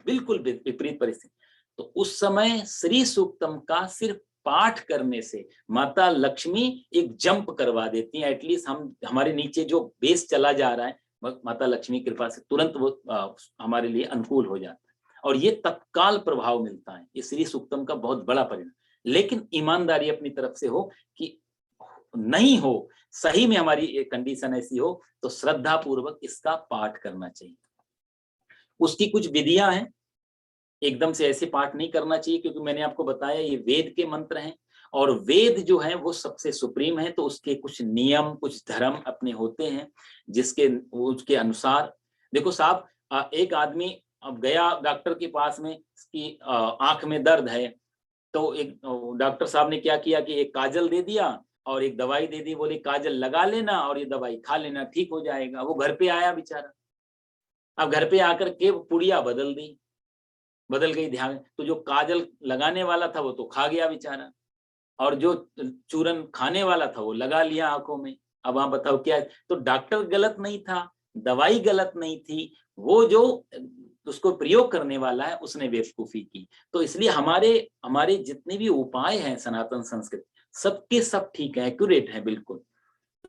बिल्कुल विपरीत परिस्थिति, तो उस समय श्री सूक्तम का सिर्फ पाठ करने से माता लक्ष्मी एक जंप करवा देती हैं। एटलीस्ट हम, हमारे नीचे जो बेस चला जा रहा है, माता लक्ष्मी की कृपा से तुरंत वो हमारे लिए अनुकूल हो जाता है और ये तत्काल प्रभाव मिलता है। ये श्री सूक्तम का बहुत बड़ा परिणाम। लेकिन ईमानदारी अपनी तरफ से हो कि नहीं हो, सही में हमारी कंडीशन ऐसी हो, तो श्रद्धा पूर्वक इसका पाठ करना चाहिए। उसकी कुछ विधियां हैं, एकदम से ऐसे पाठ नहीं करना चाहिए, क्योंकि मैंने आपको बताया ये वेद के मंत्र हैं और वेद जो है वो सबसे सुप्रीम है, तो उसके कुछ नियम, कुछ धर्म अपने होते हैं जिसके उसके अनुसार। देखो साहब, एक आदमी अब गया डॉक्टर के पास में कि आंख में दर्द है, तो एक डॉक्टर साहब ने क्या किया कि एक काजल दे दिया और एक दवाई दे दी, बोले काजल लगा लेना और ये दवाई खा लेना, ठीक हो जाएगा। वो घर पे आया बेचारा, अब घर पे आकर के पुड़िया बदल गई ध्यान, तो जो काजल लगाने वाला था वो तो खा गया बेचारा, और जो चूरन खाने वाला था वो लगा लिया आंखों में। अब आप बताओ क्या, तो डॉक्टर गलत नहीं था, दवाई गलत नहीं थी, वो जो उसको प्रयोग करने वाला है उसने बेवकूफी की। तो इसलिए हमारे जितने भी उपाय हैं सनातन संस्कृति, सबके सब ठीक है, एक्यूरेट है बिल्कुल,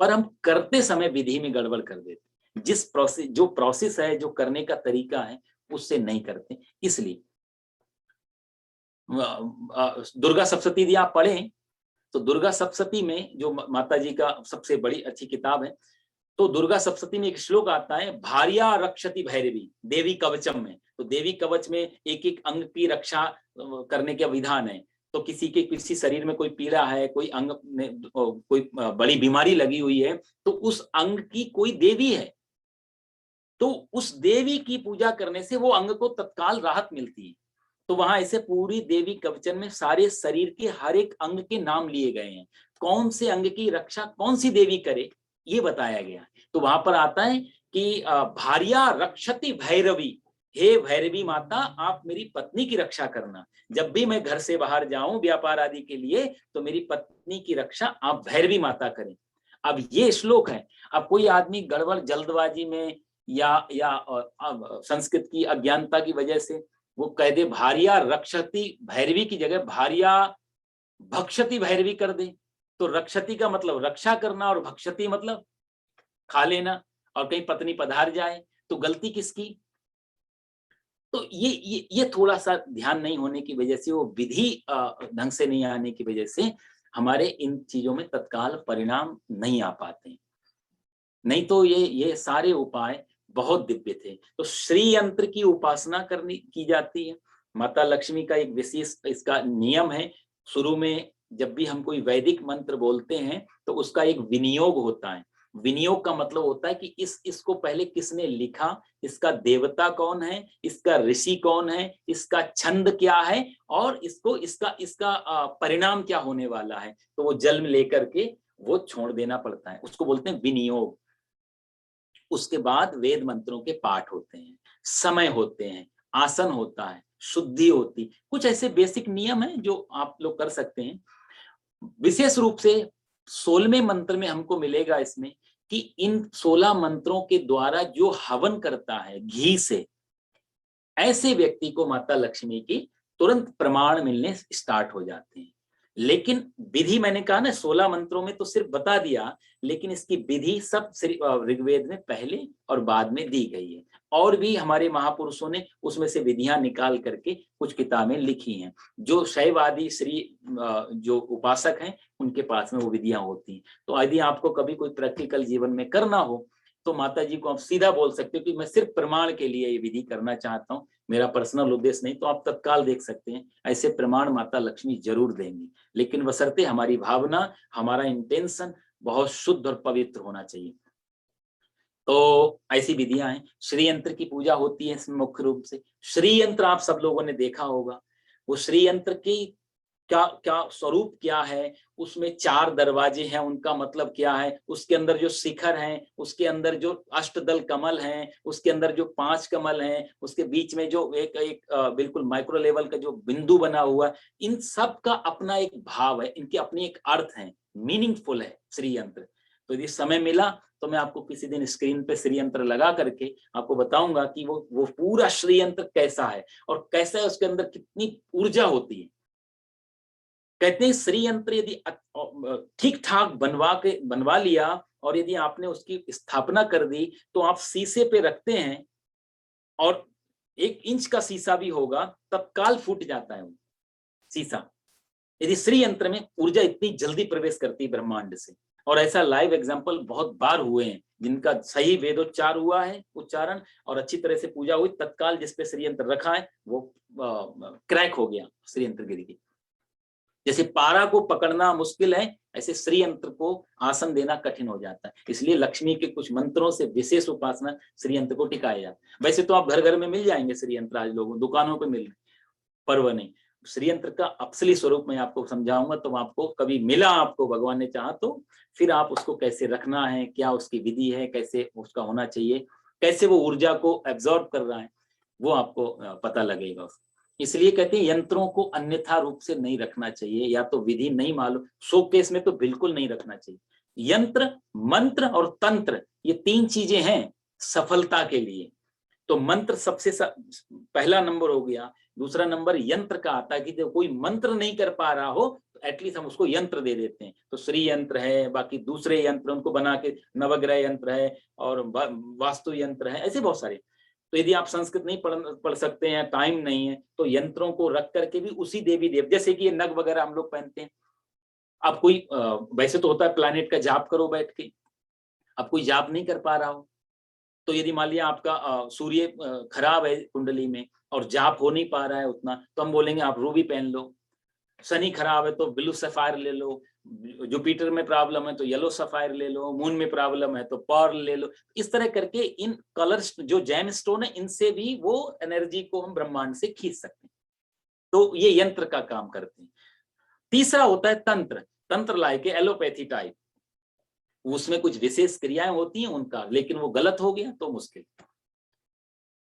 पर हम करते समय विधि में गड़बड़ कर देते, जो प्रोसेस है, जो करने का तरीका है, उससे नहीं करते। इसलिए दुर्गा सप्तशती यदि आप पढ़ें तो दुर्गा सप्तशती में जो माता जी का सबसे बड़ी अच्छी किताब है, तो दुर्गा सप्तशती में एक श्लोक आता है, भार्या रक्षति भैरवी, देवी कवचम में। तो देवी कवच में एक एक अंग की रक्षा करने का विधान है। तो किसी शरीर में कोई पीड़ा है, कोई अंग में कोई बड़ी बीमारी लगी हुई है, तो उस अंग की कोई देवी है, तो उस देवी की पूजा करने से वो अंग को तत्काल राहत मिलती है। तो वहां ऐसे पूरी देवी कवचन में सारे शरीर के हर एक अंग के नाम लिए गए हैं, कौन से अंग की रक्षा कौन सी देवी करे ये बताया गया। तो वहां पर आता है कि भार्या रक्षति भैरवी, हे भैरवी माता, आप मेरी पत्नी की रक्षा करना। जब भी मैं घर से बाहर जाऊं व्यापार आदि के लिए, तो मेरी पत्नी की रक्षा आप भैरवी माता करें। अब ये श्लोक है। अब कोई आदमी गड़बड़ जल्दबाजी में या संस्कृत की अज्ञानता की वजह से वो कह दे भार्या रक्षति भैरवी की जगह भार्या भक्षति भैरवी कर दे, तो रक्षति का मतलब रक्षा करना और भक्षति मतलब खा लेना, और कहीं पत्नी पधार जाए तो गलती किसकी? तो ये थोड़ा सा ध्यान नहीं होने की वजह से, वो विधि ढंग से नहीं आने की वजह से हमारे इन चीजों में तत्काल परिणाम नहीं आ पाते। नहीं तो ये सारे उपाय बहुत दिव्य थे। तो श्री यंत्र की उपासना करनी की जाती है। माता लक्ष्मी का एक विशेष इसका नियम है। शुरू में जब भी हम कोई वैदिक मंत्र बोलते हैं तो उसका एक विनियोग होता है। विनियोग का मतलब होता है कि इसको पहले किसने लिखा, इसका देवता कौन है, इसका ऋषि कौन है, इसका छंद क्या है, और इसका परिणाम क्या होने वाला है। तो वो जन्म लेकर के वो छोड़ देना पड़ता है, उसको बोलते हैं विनियोग। उसके बाद वेद मंत्रों के पाठ होते हैं, समय होते हैं, आसन होता है, शुद्धि होती, कुछ ऐसे बेसिक नियम हैं जो आप लोग कर सकते हैं। विशेष रूप से 16वें मंत्र में हमको मिलेगा इसमें कि इन 16 मंत्रों के द्वारा जो हवन करता है घी से, ऐसे व्यक्ति को माता लक्ष्मी की तुरंत प्रमाण मिलने स्टार्ट हो जाते हैं। लेकिन विधि मैंने कहा ना 16 मंत्रों में तो सिर्फ बता दिया, लेकिन इसकी विधि सब ऋग्वेद में पहले और बाद में दी गई है। और भी हमारे महापुरुषों ने उसमें से विधियां निकाल करके कुछ किताबें लिखी हैं। जो शैववादी श्री जो उपासक हैं उनके पास में वो विधियां होती हैं। तो यदि आपको कभी कोई प्रैक्टिकल जीवन में करना हो तो माता जी को आप सीधा बोल सकते हो कि मैं सिर्फ प्रमाण के लिए ये विधि करना चाहता हूँ, मेरा पर्सनल उद्देश्य नहीं। तो आप तत्काल देख सकते हैं, ऐसे प्रमाण माता लक्ष्मी जरूर देंगी, लेकिन बशर्ते हमारी भावना, हमारा इंटेंशन बहुत शुद्ध और पवित्र होना चाहिए। तो ऐसी विधियां हैं। श्री यंत्र की पूजा होती है इसमें मुख्य रूप से। श्री यंत्र आप सब लोगों ने देखा होगा। वो श्री यंत्र की क्या क्या स्वरूप क्या है, उसमें 4 दरवाजे हैं, उनका मतलब क्या है, उसके अंदर जो शिखर हैं, उसके अंदर जो अष्टदल कमल हैं, उसके अंदर जो 5 कमल हैं, उसके बीच में जो एक बिल्कुल माइक्रो लेवल का जो बिंदु बना हुआ, इन सब का अपना एक भाव है, इनके अपनी एक अर्थ है, मीनिंगफुल है श्री यंत्र। तो यदि समय मिला तो मैं आपको किसी दिन स्क्रीन पे श्री यंत्र लगा करके आपको बताऊंगा कि वो पूरा श्री यंत्र कैसा है और कैसा है, उसके अंदर कितनी ऊर्जा होती है। कहते हैं श्री यंत्र यदि ठीक ठाक बनवा लिया और यदि आपने उसकी स्थापना कर दी तो आप शीशे पे रखते हैं और 1 इंच का शीशा भी होगा तत्काल फूट जाता है वो शीशा। यदि श्री यंत्र में ऊर्जा इतनी जल्दी प्रवेश करती है ब्रह्मांड से, और ऐसा लाइव एग्जांपल बहुत बार हुए हैं जिनका सही वेदोच्चार हुआ है, उच्चारण और अच्छी तरह से पूजा हुई, तत्काल जिस पे श्री यंत्र रखा है वो क्रैक हो गया, श्री यंत्र गिर गई। जैसे पारा को पकड़ना मुश्किल है, ऐसे श्री यंत्र को आसन देना कठिन हो जाता है। इसलिए लक्ष्मी के कुछ मंत्रों से विशेष उपासना श्री यंत्र को टिकाया जाता है। वैसे तो आप घर घर में मिल जाएंगे श्री यंत्र, आज लोगों दुकानों पे मिल रहे, पर वह नहीं। श्री यंत्र का असली स्वरूप मैं आपको समझाऊंगा, तो आपको कभी मिला, आपको भगवान ने चाहा तो फिर आप उसको कैसे रखना है, क्या उसकी विधि है, कैसे उसका होना चाहिए, कैसे वो ऊर्जा को एब्जॉर्ब कर रहा है, वो आपको पता लगेगा। इसलिए कहते हैं यंत्रों को अन्यथा रूप से नहीं रखना चाहिए, या तो विधि नहीं मालूम, शोकेस में तो बिल्कुल नहीं रखना चाहिए। यंत्र, मंत्र और तंत्र, ये 3 चीजें हैं सफलता के लिए। तो मंत्र सबसे पहला नंबर हो गया। दूसरा नंबर यंत्र का आता है कि जब कोई मंत्र नहीं कर पा रहा हो तो एटलीस्ट हम उसको यंत्र दे देते हैं। तो श्री यंत्र है, बाकी दूसरे यंत्र उनको बना के, नवग्रह यंत्र है और वास्तु यंत्र है, ऐसे बहुत सारे। तो यदि आप संस्कृत नहीं पढ़ सकते हैं, टाइम नहीं है, तो यंत्रों को रख करके भी उसी देवी देव, जैसे कि ये नग वगैरह हम लोग पहनते हैं। अब कोई वैसे तो होता है प्लैनेट का जाप करो बैठ के, अब कोई जाप नहीं कर पा रहा हो तो यदि मान लिया आपका सूर्य खराब है कुंडली में और जाप हो नहीं पा रहा है उतना, तो हम बोलेंगे आप रूबी पहन लो। शनि खराब है तो ब्लू सफायर ले लो, जुपिटर में प्रॉब्लम है तो येलो सफायर ले लो, मून में प्रॉब्लम है तो पर्ल ले लो। इस तरह करके इन कलर्स जो जैम स्टोन है, इनसे भी वो एनर्जी को हम ब्रह्मांड से खींच सकते हैं। तो ये यंत्र का काम करते हैं। तीसरा होता है तंत्र। तंत्र लाइक एलोपैथी टाइप, उसमें कुछ विशेष क्रियाएं होती हैं उनका, लेकिन वो गलत हो गया तो मुश्किल।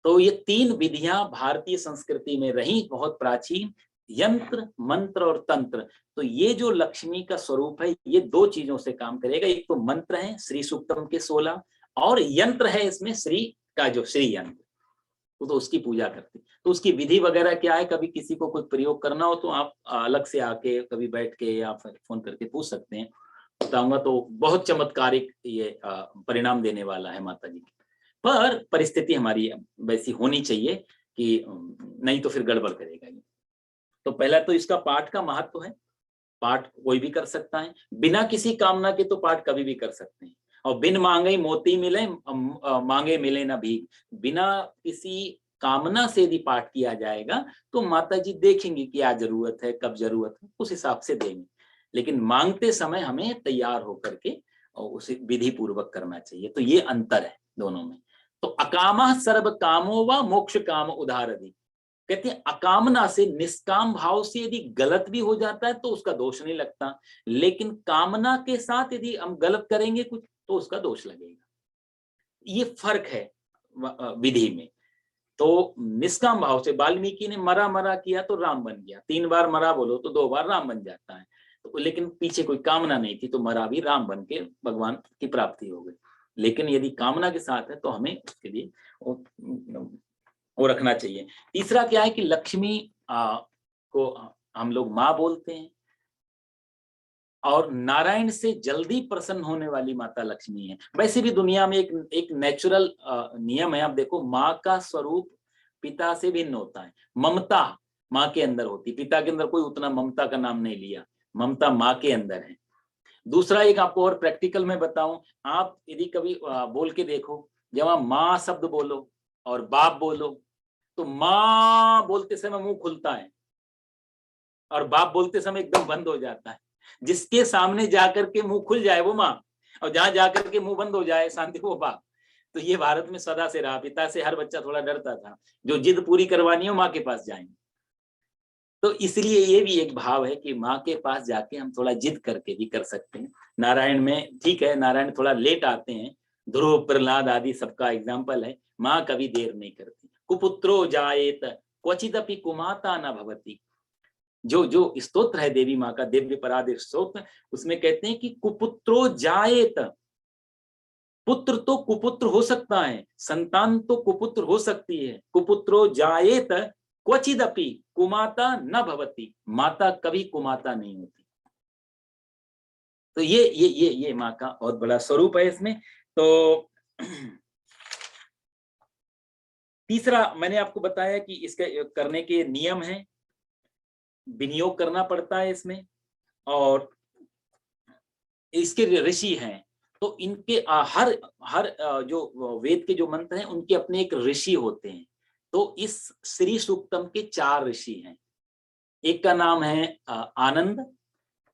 तो ये 3 विधियां भारतीय संस्कृति में रही बहुत प्राचीन, यंत्र, मंत्र और तंत्र। तो ये जो लक्ष्मी का स्वरूप है ये 2 चीजों से काम करेगा। एक तो मंत्र है श्री सूक्तम के 16 और यंत्र है इसमें श्री का जो श्री यंत्र, तो उसकी पूजा करते। तो उसकी विधि वगैरह क्या है, कभी किसी को कोई प्रयोग करना हो तो आप अलग से आके कभी बैठ के या फिर फोन करके पूछ सकते हैं, बताऊंगा। तो बहुत चमत्कारिक ये परिणाम देने वाला है माता जी। पर परिस्थिति हमारी वैसी होनी चाहिए कि नहीं तो फिर गड़बड़ करेगा ये। तो पहला तो इसका पाठ का महत्व है, पाठ कोई भी कर सकता है, बिना किसी कामना के तो पाठ कभी भी कर सकते हैं। और बिन मांगे मोती मिले, मांगे मिले ना भीख। बिना किसी कामना से यदि पाठ किया जाएगा तो माता जी देखेंगे कि क्या जरूरत है, कब जरूरत है, उस हिसाब से देंगे। लेकिन मांगते समय हमें तैयार होकर के और उसे विधि पूर्वक करना चाहिए। तो ये अंतर है दोनों में। तो अकामा सर्व कामो व मोक्ष काम उदाहरति, कहते हैं अकामना से, निष्काम भाव से यदि गलत भी हो जाता है तो उसका दोष नहीं लगता, लेकिन कामना के साथ यदि हम गलत करेंगे कुछ तो उसका दोष लगेगा। ये फर्क है विधि में। तो निष्काम भाव से वाल्मीकि ने मरा मरा किया तो राम बन गया, 3 बार मरा बोलो तो 2 बार राम बन जाता है। तो लेकिन पीछे कोई कामना नहीं थी तो मरा भी राम बन के भगवान की प्राप्ति हो गई। लेकिन यदि कामना के साथ है तो हमें उसके लिए वो रखना चाहिए। तीसरा क्या है कि लक्ष्मी को हम लोग माँ बोलते हैं और नारायण से जल्दी प्रसन्न होने वाली माता लक्ष्मी है। वैसे भी दुनिया में एक नेचुरल नियम है, आप देखो माँ का स्वरूप पिता से भिन्न होता है। ममता माँ के अंदर होती, पिता के अंदर कोई उतना ममता का नाम नहीं लिया, ममता माँ के अंदर है। दूसरा एक आपको और प्रैक्टिकल में बताऊं, आप यदि कभी बोल के देखो, जब आप माँ शब्द बोलो और बाप बोलो तो माँ बोलते समय मुंह खुलता है और बाप बोलते समय एकदम बंद हो जाता है। जिसके सामने जाकर के मुंह खुल जाए वो माँ, और जहां जाकर के मुंह बंद हो जाए शांति वो बाप। तो ये भारत में सदा से रहा, पिता से हर बच्चा थोड़ा डरता था, जो जिद पूरी करवानी हो माँ के पास जाएंगे। तो इसलिए ये भी एक भाव है कि माँ के पास जाके हम थोड़ा जिद करके भी कर सकते हैं। नारायण में ठीक है, नारायण थोड़ा लेट आते हैं, ध्रुव प्रहलाद आदि सबका एग्जाम्पल है। माँ कभी देर नहीं करती। कुपुत्रो जायेत क्वचिदपि कुमाता न भवति, जो स्तोत्र है देवी माँ का, दिव्य परादेव स्तोत्र, उसमें कहते हैं कि कुपुत्रो जायेत, पुत्र तो कुपुत्र हो सकता है, संतान तो कुपुत्र हो सकती है। कुपुत्रो जायेत क्वचिदपि कुमाता न भवति, माता कभी कुमाता नहीं होती। तो ये माँ का बहुत बड़ा स्वरूप है इसमें। तो तीसरा मैंने आपको बताया कि इसके करने के नियम हैं, विनियोग करना पड़ता है इसमें, और इसके ऋषि हैं। तो इनके हर जो वेद के जो मंत्र हैं उनके अपने एक ऋषि होते हैं। तो इस श्री सूक्तम के 4 ऋषि हैं। एक का नाम है आनंद,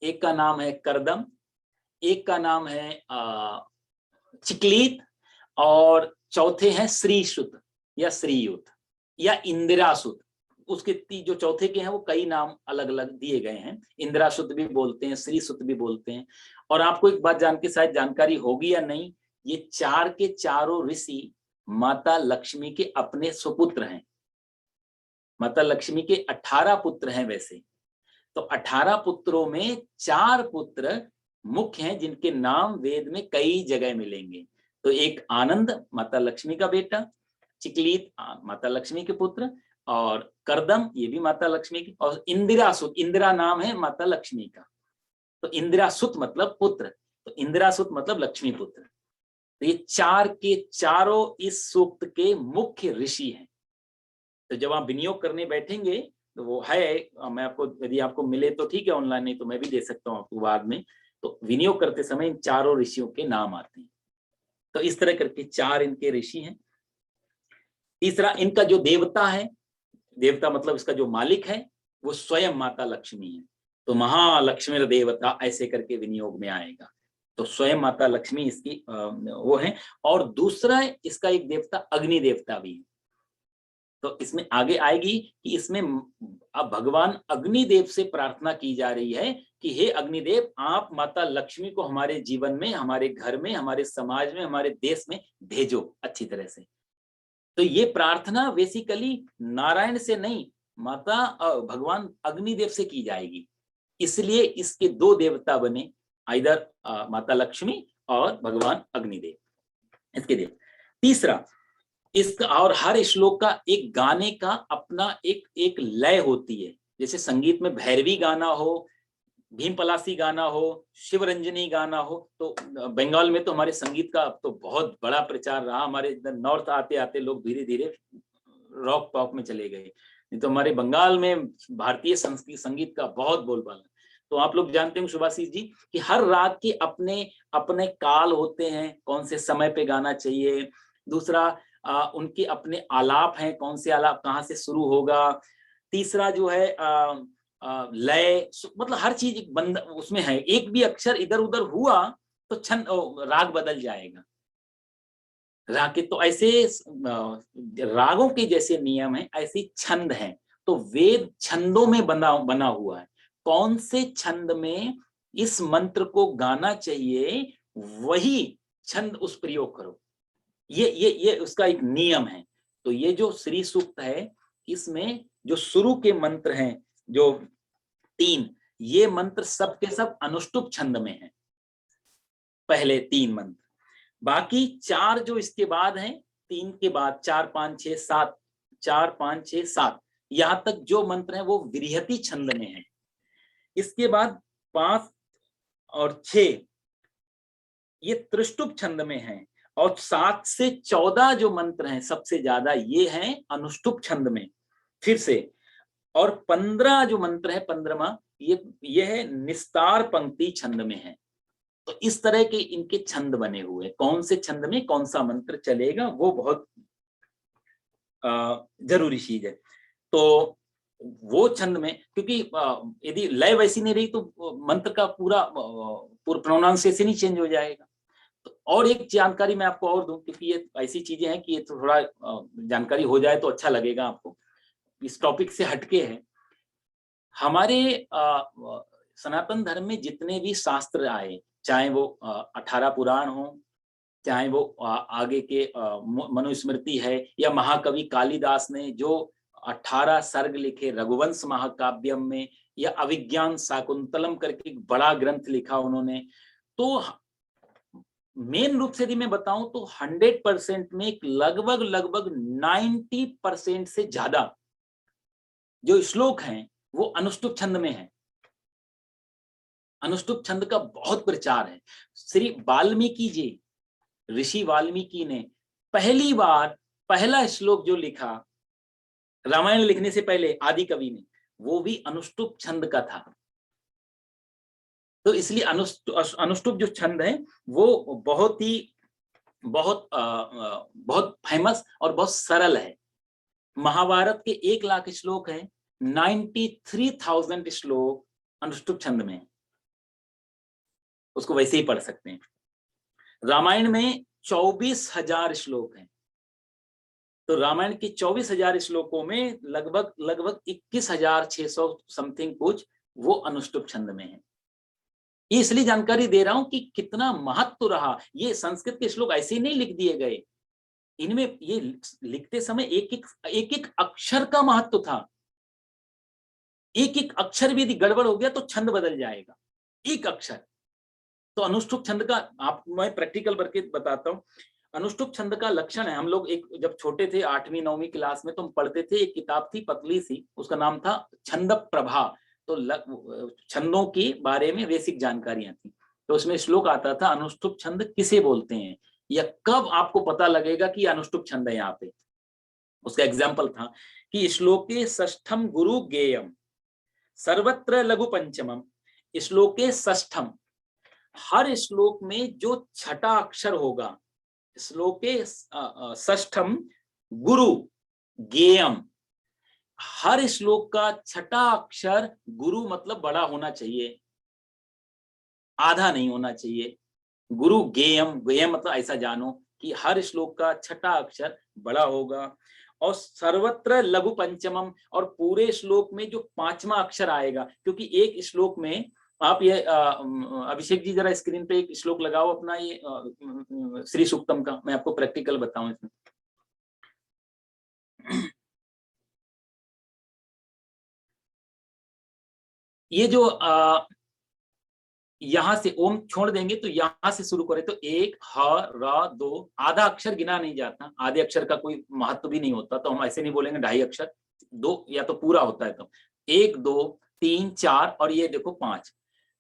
एक का नाम है करदम, एक का नाम है चिकलीत, और चौथे हैं श्रीसुत या श्रीयुत या इंदिरासुत। उसके जो चौथे के हैं वो कई नाम अलग अलग दिए गए हैं, इंदिरासुत भी बोलते हैं, श्रीसुत भी बोलते हैं। और आपको एक बात जान के शायद जानकारी होगी या नहीं, ये 4 के चारों ऋषि माता लक्ष्मी के अपने सुपुत्र हैं। माता लक्ष्मी के 18 पुत्र हैं वैसे, तो 18 पुत्रों में 4 पुत्र मुख्य हैं जिनके नाम वेद में कई जगह मिलेंगे। तो एक आनंद माता लक्ष्मी का बेटा, चिकलीत माता लक्ष्मी के पुत्र, और करदम ये भी माता लक्ष्मी की, और इंदिरासुत, इंदिरा नाम है माता लक्ष्मी का, तो इंदिरासुत मतलब पुत्र, तो इंदिरासुत मतलब लक्ष्मी पुत्र। तो ये 4 के चारों इस सूक्त के मुख्य ऋषि हैं। तो जब आप विनियोग करने बैठेंगे तो वो है, मैं आपको यदि आपको मिले तो ठीक है ऑनलाइन, नहीं तो मैं भी दे सकता हूँ आपको बाद में। तो विनियोग करते समय इन 4 ऋषियों के नाम आते हैं। तो इस तरह करके 4 इनके ऋषि हैं। तीसरा इनका जो देवता है, देवता मतलब इसका जो मालिक है वो स्वयं माता लक्ष्मी है। तो महालक्ष्मी देवता ऐसे करके विनियोग में आएगा। तो स्वयं माता लक्ष्मी इसकी वो है। और दूसरा इसका एक देवता अग्नि देवता भी है। तो इसमें आगे आएगी कि इसमें अब भगवान अग्निदेव से प्रार्थना की जा रही है कि हे अग्निदेव, आप माता लक्ष्मी को हमारे जीवन में, हमारे घर में, हमारे समाज में, हमारे देश में भेजो अच्छी तरह से। तो ये प्रार्थना बेसिकली नारायण से नहीं, माता भगवान अग्निदेव से की जाएगी। इसलिए इसके दो देवता बने, इधर माता लक्ष्मी और भगवान अग्निदेव इसके देव। तीसरा, इसका और हर श्लोक का एक गाने का अपना एक एक लय होती है। जैसे संगीत में भैरवी गाना हो, भीम पलासी गाना हो, शिवरंजनी गाना हो, तो बंगाल में तो हमारे संगीत का अब तो बहुत बड़ा प्रचार रहा। हमारे इधर नॉर्थ आते आते लोग धीरे धीरे रॉक पॉप में चले गए, नहीं तो हमारे बंगाल में भारतीय संगीत का बहुत बोलबाला। तो आप लोग जानते हैं सुभाषिस जी कि हर राग के अपने अपने काल होते हैं, कौन से समय पे गाना चाहिए। दूसरा, उनके अपने आलाप हैं, कौन से आलाप कहाँ से शुरू होगा। तीसरा जो है लय, मतलब हर चीज एक बंद उसमें है। एक भी अक्षर इधर उधर हुआ तो छंद राग बदल जाएगा। राग के तो ऐसे रागों के जैसे नियम है, ऐसे छंद हैं। तो वेद छंदों में बना हुआ है। कौन से छंद में इस मंत्र को गाना चाहिए, वही छंद उस प्रयोग करो। ये उसका एक नियम है। तो ये जो श्री सूक्त है, इसमें जो शुरू के मंत्र हैं जो 3, ये मंत्र सब के सब अनुष्टुप छंद में हैं, पहले 3 मंत्र। बाकी 4 जो इसके बाद हैं, 3 के बाद 4 5 6 7, 4 5 6 7 यहां तक जो मंत्र हैं वो विरहति छंद में है। इसके बाद 5 और 6 ये त्रिष्टुप छंद में है, और 7 से 14 जो मंत्र हैं सबसे ज्यादा ये हैं अनुष्टुप छंद में फिर से। और 15 जो मंत्र है, 15वां ये है निस्तार पंक्ति छंद में है। तो इस तरह के इनके छंद बने हुए, कौन से छंद में कौन सा मंत्र चलेगा वो बहुत जरूरी चीज है। तो वो छंद में, क्योंकि यदि लय वैसी नहीं रही तो मंत्र का पूरा प्रोनाउंसिएशन ही चेंज हो जाएगा। तो और एक जानकारी मैं आपको और दूं, क्योंकि ये ऐसी चीजें हैं कि ये तो थोड़ा जानकारी हो जाए तो अच्छा लगेगा आपको, इस टॉपिक से हटके है। हमारे सनातन धर्म में जितने भी शास्त्र आए, चाहे वो 18 पुराण हो, चाहे वो आगे के मनुस्मृति है, या महाकवि कालिदास ने जो 18 सर्ग लिखे रघुवंश महाकाव्यम में, या अभिज्ञान शाकुंतलम करके एक बड़ा ग्रंथ लिखा उन्होंने। तो मेन रूप से यदि मैं बताऊं तो 100% में लगभग 90% से ज्यादा जो श्लोक हैं वो अनुष्टुप छंद में है। अनुष्टुप छंद का बहुत प्रचार है। श्री वाल्मीकि जी, ऋषि वाल्मीकि ने पहली बार पहला श्लोक जो लिखा रामायण लिखने से पहले, आदि कवि ने, वो भी अनुष्टुप छंद का था। तो इसलिए अनुष्टुप जो छंद है वो बहुत फेमस और बहुत सरल है। महाभारत के 1 लाख श्लोक हैं, 93,000 श्लोक अनुष्टुप छंद में, उसको वैसे ही पढ़ सकते हैं। रामायण में 24,000 श्लोक हैं, तो रामायण के 24,000 श्लोकों में लगभग 21,600 समथिंग कुछ वो अनुष्टुप छंद में है। इसलिए जानकारी दे रहा हूं कि कितना महत्व रहा। ये संस्कृत के श्लोक ऐसे ही नहीं लिख दिए गए, इनमें ये लिखते समय एक एक अक्षर का महत्व था। एक एक अक्षर भी यदि गड़बड़ हो गया तो छंद बदल जाएगा, एक अक्षर। तो अनुष्टुप छंद का मैं प्रैक्टिकल करके बताता हूँ। अनुष्टुप छंद का लक्षण है, हम लोग एक जब छोटे थे 8वीं 9वीं क्लास में तो हम पढ़ते थे, एक किताब थी पतली सी, उसका नाम था छंद प्रभा। तो छंदों के बारे में बेसिक जानकारियां थी। तो उसमें श्लोक आता था अनुष्टुप छंद किसे बोलते हैं, या कब आपको पता लगेगा कि अनुष्टुप छंद है। यहाँ पे उसका एग्जाम्पल था कि श्लोके षष्ठम गुरु गेयम सर्वत्र लघु पंचमम। श्लोके षष्ठम, हर श्लोक में जो छठा अक्षर होगा, श्लोके षष्ठम गुरु गेयम, हर श्लोक का छठा अक्षर गुरु मतलब बड़ा होना चाहिए, आधा नहीं होना चाहिए। गुरु गेयम, गेयम मतलब ऐसा जानो कि हर श्लोक का छठा अक्षर बड़ा होगा। और सर्वत्र लघु पंचमम, और पूरे श्लोक में जो 5वां अक्षर आएगा, क्योंकि एक श्लोक में आप ये अभिषेक जी जरा स्क्रीन पे एक श्लोक लगाओ अपना, ये श्री सूक्तम का, मैं आपको प्रैक्टिकल बताऊं इसमें। ये जो यहां से ओम छोड़ देंगे तो यहां से शुरू करें तो एक, ह, र, दो, आधा अक्षर गिना नहीं जाता, आधे अक्षर का कोई महत्व भी नहीं होता, तो हम ऐसे नहीं बोलेंगे ढाई अक्षर, दो या तो पूरा होता है, तो 1 2 3 4 और ये देखो 5,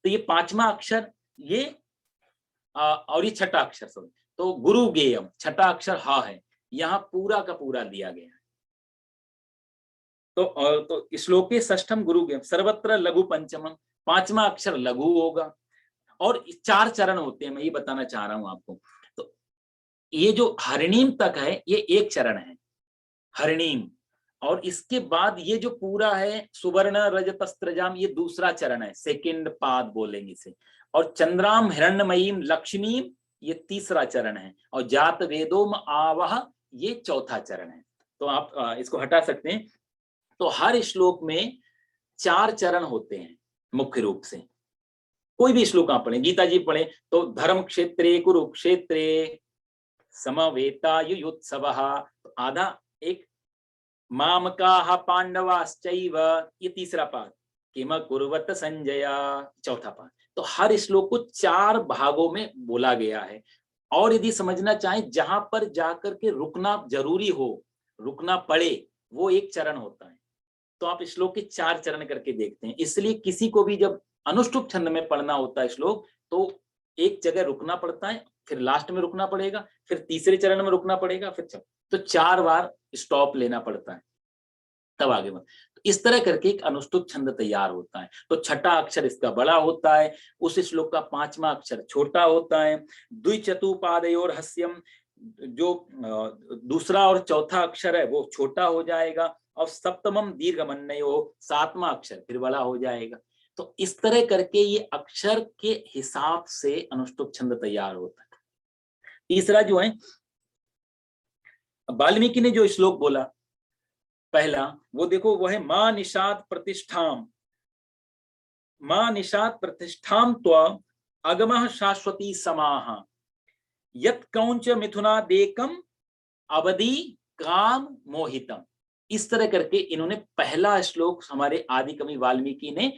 तो ये पांचवा अक्षर, ये और ये छठा अक्षर, सॉरी, तो गुरु गेयम छठा अक्षर ह है, यहाँ पूरा का पूरा दिया गया है। तो श्लोके षष्ठम गुरु गेयम सर्वत्र लघु पंचमम, पांचवा अक्षर लघु होगा, और 4 चरण होते हैं, मैं ये बताना चाह रहा हूं आपको। तो ये जो हरिणीम तक है ये एक चरण है, हरिणीम, और इसके बाद ये जो पूरा है सुवर्ण रजतस्त्रजाम, ये दूसरा चरण है, सेकंड पाद बोलेंगे इसे, और चंद्राम हिरण्मयीम लक्ष्मीम, ये तीसरा चरण है, और जात वेदोम आवह, ये चौथा चरण है। तो आप इसको हटा सकते हैं। तो हर श्लोक में 4 चरण होते हैं मुख्य रूप से। कोई भी श्लोक आप पढ़े, गीता जी पढ़े तो धर्म क्षेत्रे कुरुक्षेत्रे समवेतायुयुत्सवः, तो आधा एक, मामकाः पांडवाश्चैव, ये तीसरा पाद, किम कुर्वत संजय, चौथा पाद। तो हर श्लोक को 4 भागों में बोला गया है, और यदि समझना चाहें जहां पर जाकर के रुकना जरूरी हो, रुकना पड़े, वो एक चरण होता है। तो आप श्लोक के 4 चरण करके देखते हैं, इसलिए किसी को भी जब अनुष्टुप छंद में पढ़ना होता है श्लोक, तो एक जगह रुकना पड़ता है, फिर लास्ट में रुकना पड़ेगा, फिर तीसरे चरण में रुकना पड़ेगा, फिर तो 4 बार स्टॉप लेना पड़ता है, तब आगे बढ़। तो इस तरह करके एक अनुष्टुप छंद तैयार होता है। तो छठा अक्षर इसका बड़ा होता है, उस श्लोक का 5वां अक्षर छोटा होता है। द्विचतुपादयोर हस्यम, जो दूसरा और चौथा अक्षर है वो छोटा हो जाएगा, और सप्तमम दीर्घमन्यो, 7वां अक्षर फिर बड़ा हो जाएगा। तो इस तरह करके ये अक्षर के हिसाब से अनुष्टुप छंद तैयार होता है। तीसरा जो है, वाल्मीकि ने जो श्लोक बोला पहला, वो देखो, वो है मां निषाद प्रतिष्ठाम, मां निषाद प्रतिष्ठाम त्वा अगमः शाश्वती समाह, यत् कौंच मिथुनादेकम अवधि काम मोहितम। इस तरह करके इन्होंने पहला श्लोक हमारे आदि कवि वाल्मीकि ने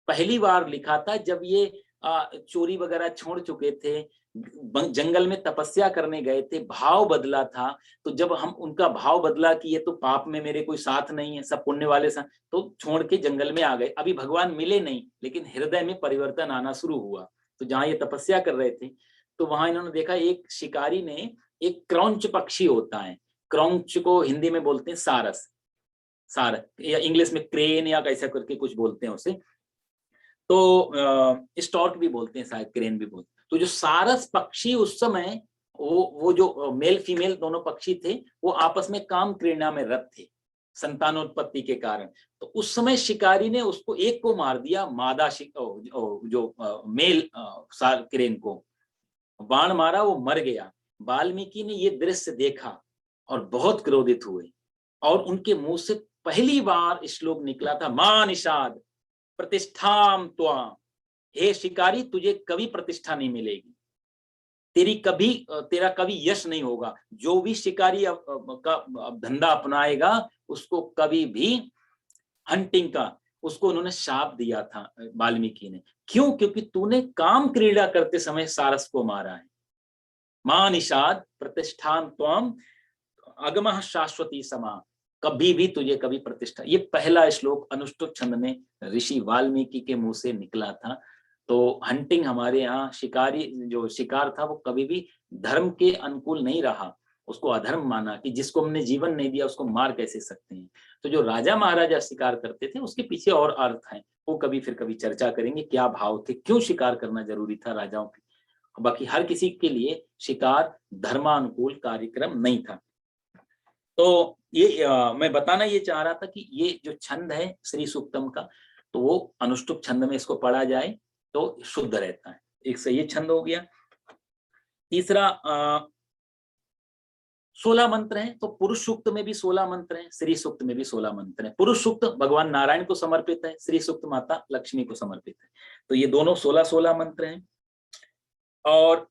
पहली बार लिखा था, जब ये चोरी वगैरह छोड़ चुके थे, जंगल में तपस्या करने गए थे, भाव बदला था। तो जब हम उनका भाव बदला कि ये तो पाप में मेरे कोई साथ नहीं है, सब पुण्य वाले साथ, तो छोड़ के जंगल में आ गए। अभी भगवान मिले नहीं, लेकिन हृदय में परिवर्तन आना शुरू हुआ। तो जहां ये तपस्या कर रहे थे, तो वहां इन्होंने देखा एक शिकारी ने, एक क्रौंच पक्षी होता है, क्रौंच को हिंदी में बोलते हैं सारस, सारस या इंग्लिश में क्रेन या कैसा करके कुछ बोलते हैं उसे, तो स्टॉर्क भी बोलते हैं शायद, क्रेन भी बोलते हैं। तो जो सारस पक्षी उस समय, वो जो मेल फीमेल दोनों पक्षी थे, वो आपस में काम क्रीड़ा में रत थे संतानोत्पत्ति के कारण। तो उस समय शिकारी ने उसको एक को मार दिया, मादा जो मेल क्रेन को बाण मारा, वो मर गया। वाल्मीकि ने ये दृश्य देखा और बहुत क्रोधित हुए, और उनके मुंह से पहली बार श्लोक निकला था, मां निषाद प्रतिष्ठाम त्वाम, हे शिकारी तुझे कभी प्रतिष्ठा नहीं मिलेगी, तेरा कभी यश नहीं होगा। जो भी शिकारी का धंधा अपनाएगा उसको कभी भी हंटिंग का, उसको उन्होंने शाप दिया था वाल्मीकि ने। क्यों? क्योंकि तूने काम क्रीड़ा करते समय सारस को मारा है। मां निषाद प्रतिष्ठान त्वम अगमः शाश्वती समा, कभी भी तुझे कभी प्रतिष्ठा। ये पहला श्लोक अनुष्टुप छंद में ऋषि वाल्मीकि के मुंह से निकला था। तो हंटिंग हमारे यहाँ, शिकारी जो शिकार था वो कभी भी धर्म के अनुकूल नहीं रहा, उसको अधर्म माना कि जिसको हमने जीवन नहीं दिया उसको मार कैसे सकते हैं। तो जो राजा महाराजा शिकार करते थे उसके पीछे और अर्थ है, वो कभी फिर कभी चर्चा करेंगे, क्या भाव थे, क्यों शिकार करना जरूरी था राजाओं के। बाकी हर किसी के लिए शिकार धर्मानुकूल कार्यक्रम नहीं था। तो ये मैं बताना ये चाह रहा था कि ये जो छंद है श्री सूक्तम का, तो वो अनुष्टुप छंद में इसको पढ़ा जाए तो शुद्ध रहता है। एक से ये छंद हो गया। तीसरा 16 मंत्र हैं, तो पुरुष सूक्त में भी 16 मंत्र हैं, श्री सूक्त में भी 16 मंत्र हैं। पुरुष सूक्त भगवान नारायण को समर्पित है, श्री सूक्त माता लक्ष्मी को समर्पित है। तो ये दोनों 16-16 मंत्र हैं। और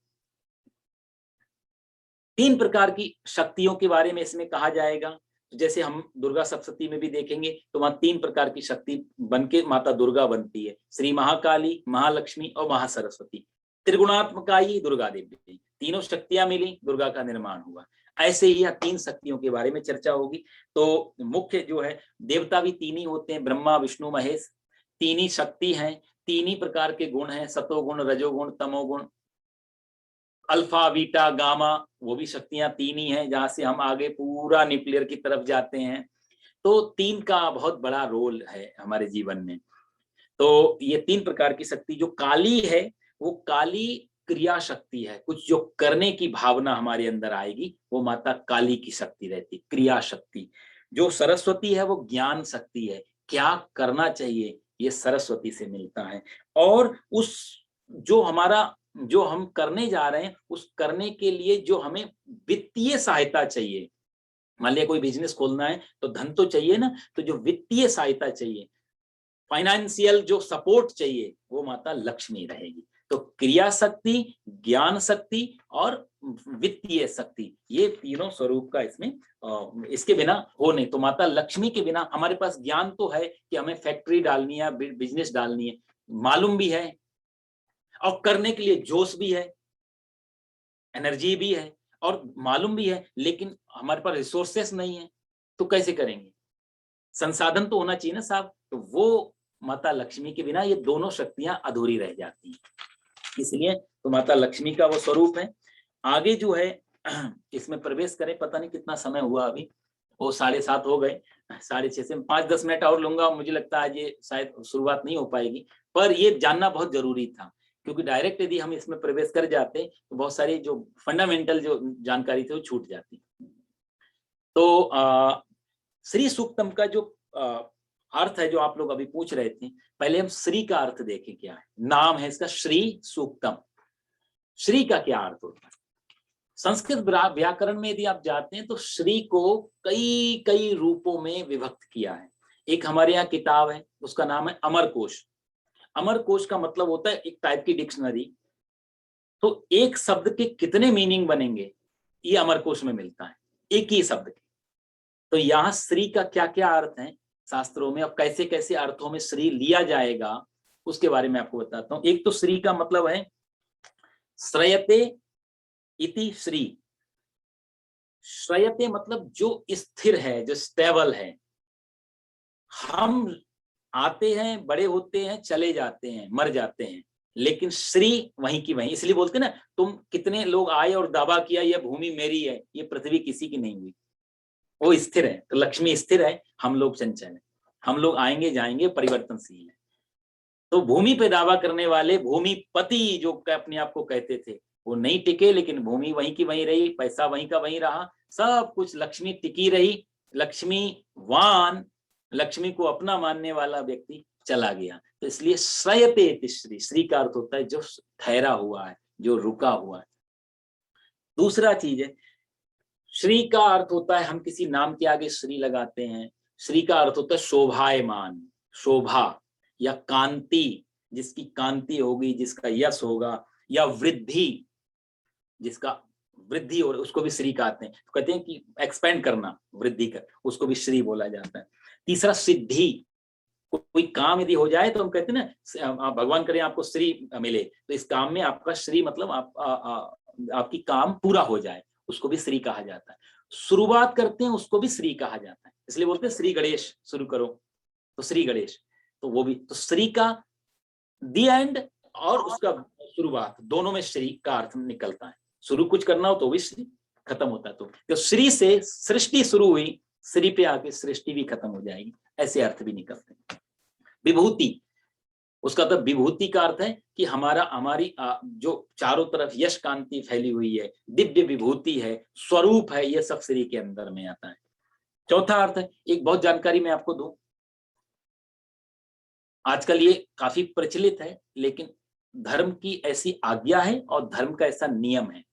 3 प्रकार की शक्तियों के बारे में इसमें कहा जाएगा। तो जैसे हम दुर्गा सप्तशती में भी देखेंगे तो वहां 3 प्रकार की शक्ति बनके माता दुर्गा बनती है, श्री महाकाली, महालक्ष्मी और महासरस्वती। त्रिगुणात्मका ही दुर्गा देवी, तीनों शक्तियां मिली, दुर्गा का निर्माण हुआ। ऐसे ही यहाँ 3 शक्तियों के बारे में चर्चा होगी। तो मुख्य जो है देवता भी 3 ही होते हैं, ब्रह्मा विष्णु महेश, 3 ही शक्ति हैं, 3 ही प्रकार के गुण हैं, सतोगुण, रजोगुण, तमोगुण, अल्फा बीटा गामा, वो भी शक्तियां 3 ही हैं, जहां से हम आगे पूरा न्यूक्लियर की तरफ जाते हैं। तो 3 का बहुत बड़ा रोल है हमारे जीवन में। तो ये 3 प्रकार की शक्ति, जो काली है वो काली क्रिया शक्ति है, कुछ जो करने की भावना हमारे अंदर आएगी वो माता काली की शक्ति रहती, क्रिया शक्ति। जो सरस्वती है वो ज्ञान शक्ति है, क्या करना चाहिए ये सरस्वती से मिलता है। और उस जो हमारा जो हम करने जा रहे हैं उस करने के लिए जो हमें वित्तीय सहायता चाहिए, मान लिया कोई बिजनेस खोलना है तो धन तो चाहिए ना, तो जो वित्तीय सहायता चाहिए, फाइनेंशियल जो सपोर्ट चाहिए, वो माता लक्ष्मी रहेगी। तो क्रिया शक्ति, ज्ञान शक्ति और वित्तीय शक्ति, ये तीनों स्वरूप का इसमें इसके बिना हो नहीं। तो माता लक्ष्मी के बिना हमारे पास ज्ञान तो है कि हमें फैक्ट्री डालनी है, बिजनेस डालनी है, मालूम भी है, और करने के लिए जोश भी है, एनर्जी भी है और मालूम भी है, लेकिन हमारे पास रिसोर्सेस नहीं है, तो कैसे करेंगे? संसाधन तो होना चाहिए ना साहब। तो वो माता लक्ष्मी के बिना ये दोनों शक्तियां अधूरी रह जाती हैं, इसलिए तो माता लक्ष्मी का वो स्वरूप है। आगे जो है इसमें प्रवेश करें, पता नहीं कितना समय हुआ अभी, वो 7:30 हो गए, 6:30 से 5-10 मिनट और लूंगा, मुझे लगता है ये शायद शुरुआत नहीं हो पाएगी, पर ये जानना बहुत जरूरी था, क्योंकि डायरेक्ट यदि हम इसमें प्रवेश कर जाते तो बहुत सारी जो फंडामेंटल जो जानकारी थी वो छूट जाती। तो श्री सूक्तम का जो अर्थ है, जो आप लोग अभी पूछ रहे थे, पहले हम श्री का अर्थ देखें क्या है। नाम है इसका श्री सूक्तम, श्री का क्या अर्थ होता है? संस्कृत व्याकरण में यदि आप जाते हैं तो श्री को कई कई रूपों में विभक्त किया है। एक हमारे यहाँ किताब है, उसका नाम है अमरकोश। अमरकोश का मतलब होता है एक टाइप की डिक्शनरी। तो एक शब्द के कितने मीनिंग बनेंगे ये अमरकोश में मिलता है, एक ही शब्द के। तो यहाँ श्री का क्या क्या अर्थ है शास्त्रों में, और कैसे कैसे अर्थों में श्री लिया जाएगा, उसके बारे में आपको बताता हूं। एक तो श्री का मतलब है श्रयते इति श्री। श्रयते मतलब जो स्थिर है, जो स्टेबल है। हम आते हैं, बड़े होते हैं, चले जाते हैं, मर जाते हैं, लेकिन श्री वहीं की वहीं। इसलिए बोलते ना, तुम कितने लोग आए और दावा किया यह भूमि मेरी है, ये पृथ्वी किसी की नहीं हुई, वो स्थिर है। तो लक्ष्मी स्थिर है, हम लोग चंचल हैं, हम लोग आएंगे जाएंगे, परिवर्तनशील है। तो भूमि पे दावा करने वाले भूमिपति जो अपने आप को कहते थे, वो नहीं टिके, लेकिन भूमि वहीं की वहीं रही, पैसा वहीं का वहीं रहा, सब कुछ लक्ष्मी टिकी रही। लक्ष्मीवान, लक्ष्मी को अपना मानने वाला व्यक्ति चला गया। तो इसलिए श्रयते इति श्री, श्री का अर्थ होता है जो ठहरा हुआ है, जो रुका हुआ है। दूसरा चीज है, श्री का अर्थ होता है, हम किसी नाम के आगे श्री लगाते हैं, श्री का अर्थ होता है शोभायमान, शोभा या कांति, जिसकी कांति होगी, जिसका यश होगा, या वृद्धि, जिसका वृद्धि और उसको भी श्री कहते हैं। तो कहते हैं कि एक्सपेंड करना, वृद्धि कर, उसको भी श्री बोला जाता है। तीसरा सिद्धि, कोई काम यदि हो जाए तो हम कहते हैं ना, भगवान करे आपको श्री मिले, तो इस काम में आपका श्री मतलब आपकी काम पूरा हो जाए, उसको भी श्री कहा जाता है। शुरुआत करते हैं उसको भी श्री कहा जाता है, इसलिए बोलते हैं श्री गणेश शुरू करो, तो श्री गणेश, तो वो भी, तो श्री का दी एंड और उसका शुरुआत, दोनों में श्री का अर्थ निकलता है। शुरू कुछ करना हो तो भी श्री, खत्म होता है तो श्री से सृष्टि शुरू हुई, श्री पे आके सृष्टि भी खत्म हो जाएगी, ऐसे अर्थ भी निकलते हैं। विभूति, उसका तो विभूति का अर्थ है कि हमारी जो चारों तरफ यश कांति फैली हुई है, दिव्य विभूति है, स्वरूप है, ये सब श्री के अंदर में आता है। चौथा अर्थ है, एक बहुत जानकारी मैं आपको दूं, आजकल ये काफी प्रचलित है, लेकिन धर्म की ऐसी आज्ञा है और धर्म का ऐसा नियम है,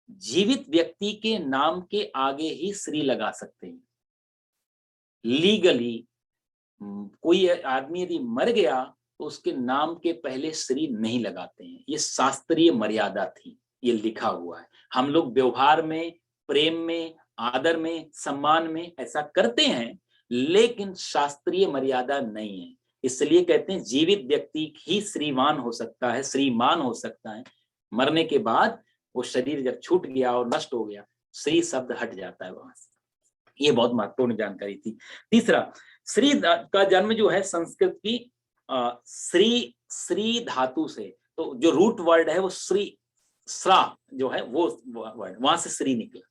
जीवित व्यक्ति के नाम के आगे ही श्री लगा सकते हैं। लीगली कोई आदमी यदि मर गया तो उसके नाम के पहले श्री नहीं लगाते हैं, ये शास्त्रीय मर्यादा थी, ये लिखा हुआ है। हम लोग व्यवहार में, प्रेम में, आदर में, सम्मान में ऐसा करते हैं, लेकिन शास्त्रीय मर्यादा नहीं है। इसलिए कहते हैं जीवित व्यक्ति ही श्रीमान हो सकता है, श्रीमान हो सकता है। मरने के बाद वो शरीर जब छूट गया और नष्ट हो गया, श्री शब्द हट जाता है वहां से। ये बहुत महत्वपूर्ण जानकारी थी। तीसरा, श्री का जन्म जो है संस्कृत की श्री श्री धातु से, तो जो रूट वर्ड है वो श्री, श्रा जो है वो वर्ड, वहां से श्री निकला।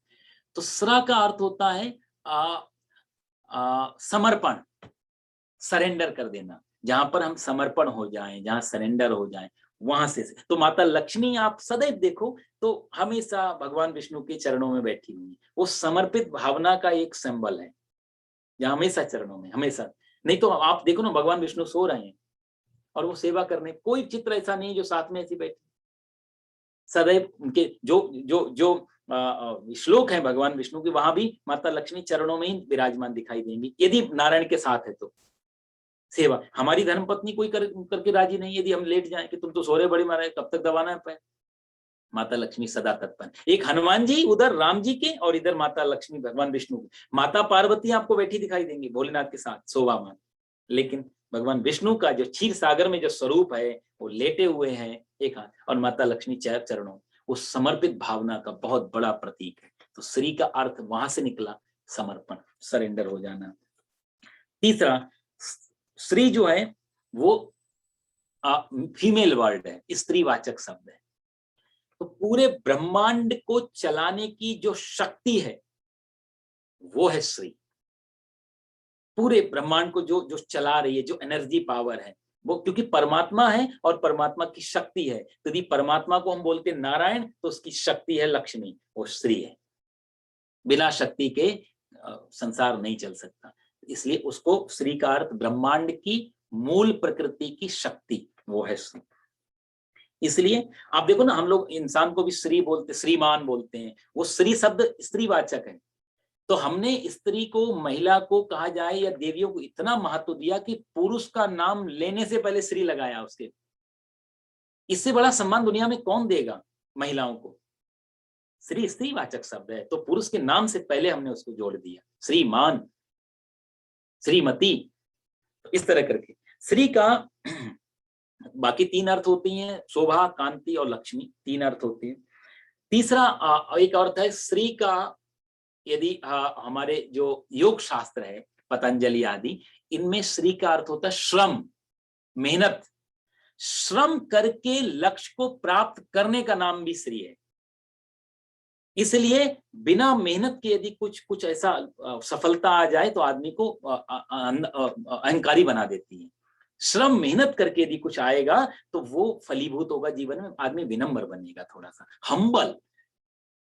तो श्रा का अर्थ होता है समर्पण, सरेंडर कर देना। जहां पर हम समर्पण हो जाएं, जहां सरेंडर हो जाएं, वहां से। तो माता लक्ष्मी आप सदैव देखो तो हमेशा भगवान विष्णु के चरणों में बैठी हुई है। वो समर्पित भावना का एक सिंबल है, जहां हमेशा चरणों में, हमेशा। नहीं तो आप देखो ना, भगवान विष्णु सो रहे हैं और वो सेवा करने, कोई चित्र ऐसा नहीं जो साथ में ऐसी बैठे। सदैव उनके जो जो जो श्लोक है भगवान विष्णु के, वहां भी माता लक्ष्मी चरणों में ही विराजमान दिखाई देंगी, यदि नारायण के साथ है तो। सेवा हमारी धर्मपत्नी कोई करके राजी नहीं, यदि हम लेट जाएं कि तुम तो सो रहे बड़ी महाराज, कब तक दबाना है पैर। माता लक्ष्मी सदा तत्पर। एक हनुमान जी उधर राम जी के, और इधर माता लक्ष्मी भगवान विष्णु के। माता पार्वती आपको बैठी दिखाई देंगी भोलेनाथ के साथ शोभामान, लेकिन भगवान विष्णु का जो क्षीर सागर में जो स्वरूप है वो लेटे हुए हैं एक हाथ, और माता लक्ष्मी चरणों, उस समर्पित भावना का बहुत बड़ा प्रतीक है। तो श्री का अर्थ वहां से निकला, समर्पण, सरेंडर हो जाना। तीसरा, श्री जो है वो फीमेल वर्ड है, स्त्रीवाचक शब्द है। तो पूरे ब्रह्मांड को चलाने की जो शक्ति है वो है श्री। पूरे ब्रह्मांड को जो जो चला रही है, जो एनर्जी पावर है वो, क्योंकि परमात्मा है और परमात्मा की शक्ति है। तो यदि परमात्मा को हम बोलते हैं नारायण, तो उसकी शक्ति है लक्ष्मी, वो श्री है। बिना शक्ति के संसार नहीं चल सकता, इसलिए उसको श्री का अर्थ ब्रह्मांड की मूल प्रकृति की शक्ति, वो है श्री। इसलिए आप देखो ना, हम लोग इंसान को भी श्री बोलते, श्रीमान बोलते हैं, वो श्री शब्द स्त्रीवाचक है। तो हमने स्त्री को, महिला को कहा जाए या देवियों को इतना महत्व दिया कि पुरुष का नाम लेने से पहले श्री लगाया उसके। इससे बड़ा सम्मान दुनिया में कौन देगा महिलाओं को। श्री स्त्रीवाचक शब्द है, तो पुरुष के नाम से पहले हमने उसको जोड़ दिया, श्रीमान, श्रीमती। तो इस तरह करके श्री का बाकी तीन अर्थ होती हैं, शोभा, कांति और लक्ष्मी, तीन अर्थ होते हैं। तीसरा एक अर्थ है श्री का, यदि हमारे जो योग शास्त्र है पतंजलि आदि, इनमें श्री का अर्थ होता है श्रम, मेहनत। श्रम करके लक्ष्य को प्राप्त करने का नाम भी श्री है। इसलिए बिना मेहनत के यदि कुछ ऐसा सफलता आ जाए तो आदमी को अहंकारी बना देती है। श्रम, मेहनत करके यदि कुछ आएगा तो वो फलीभूत होगा जीवन में, आदमी विनम्र बनेगा, थोड़ा सा हम्बल।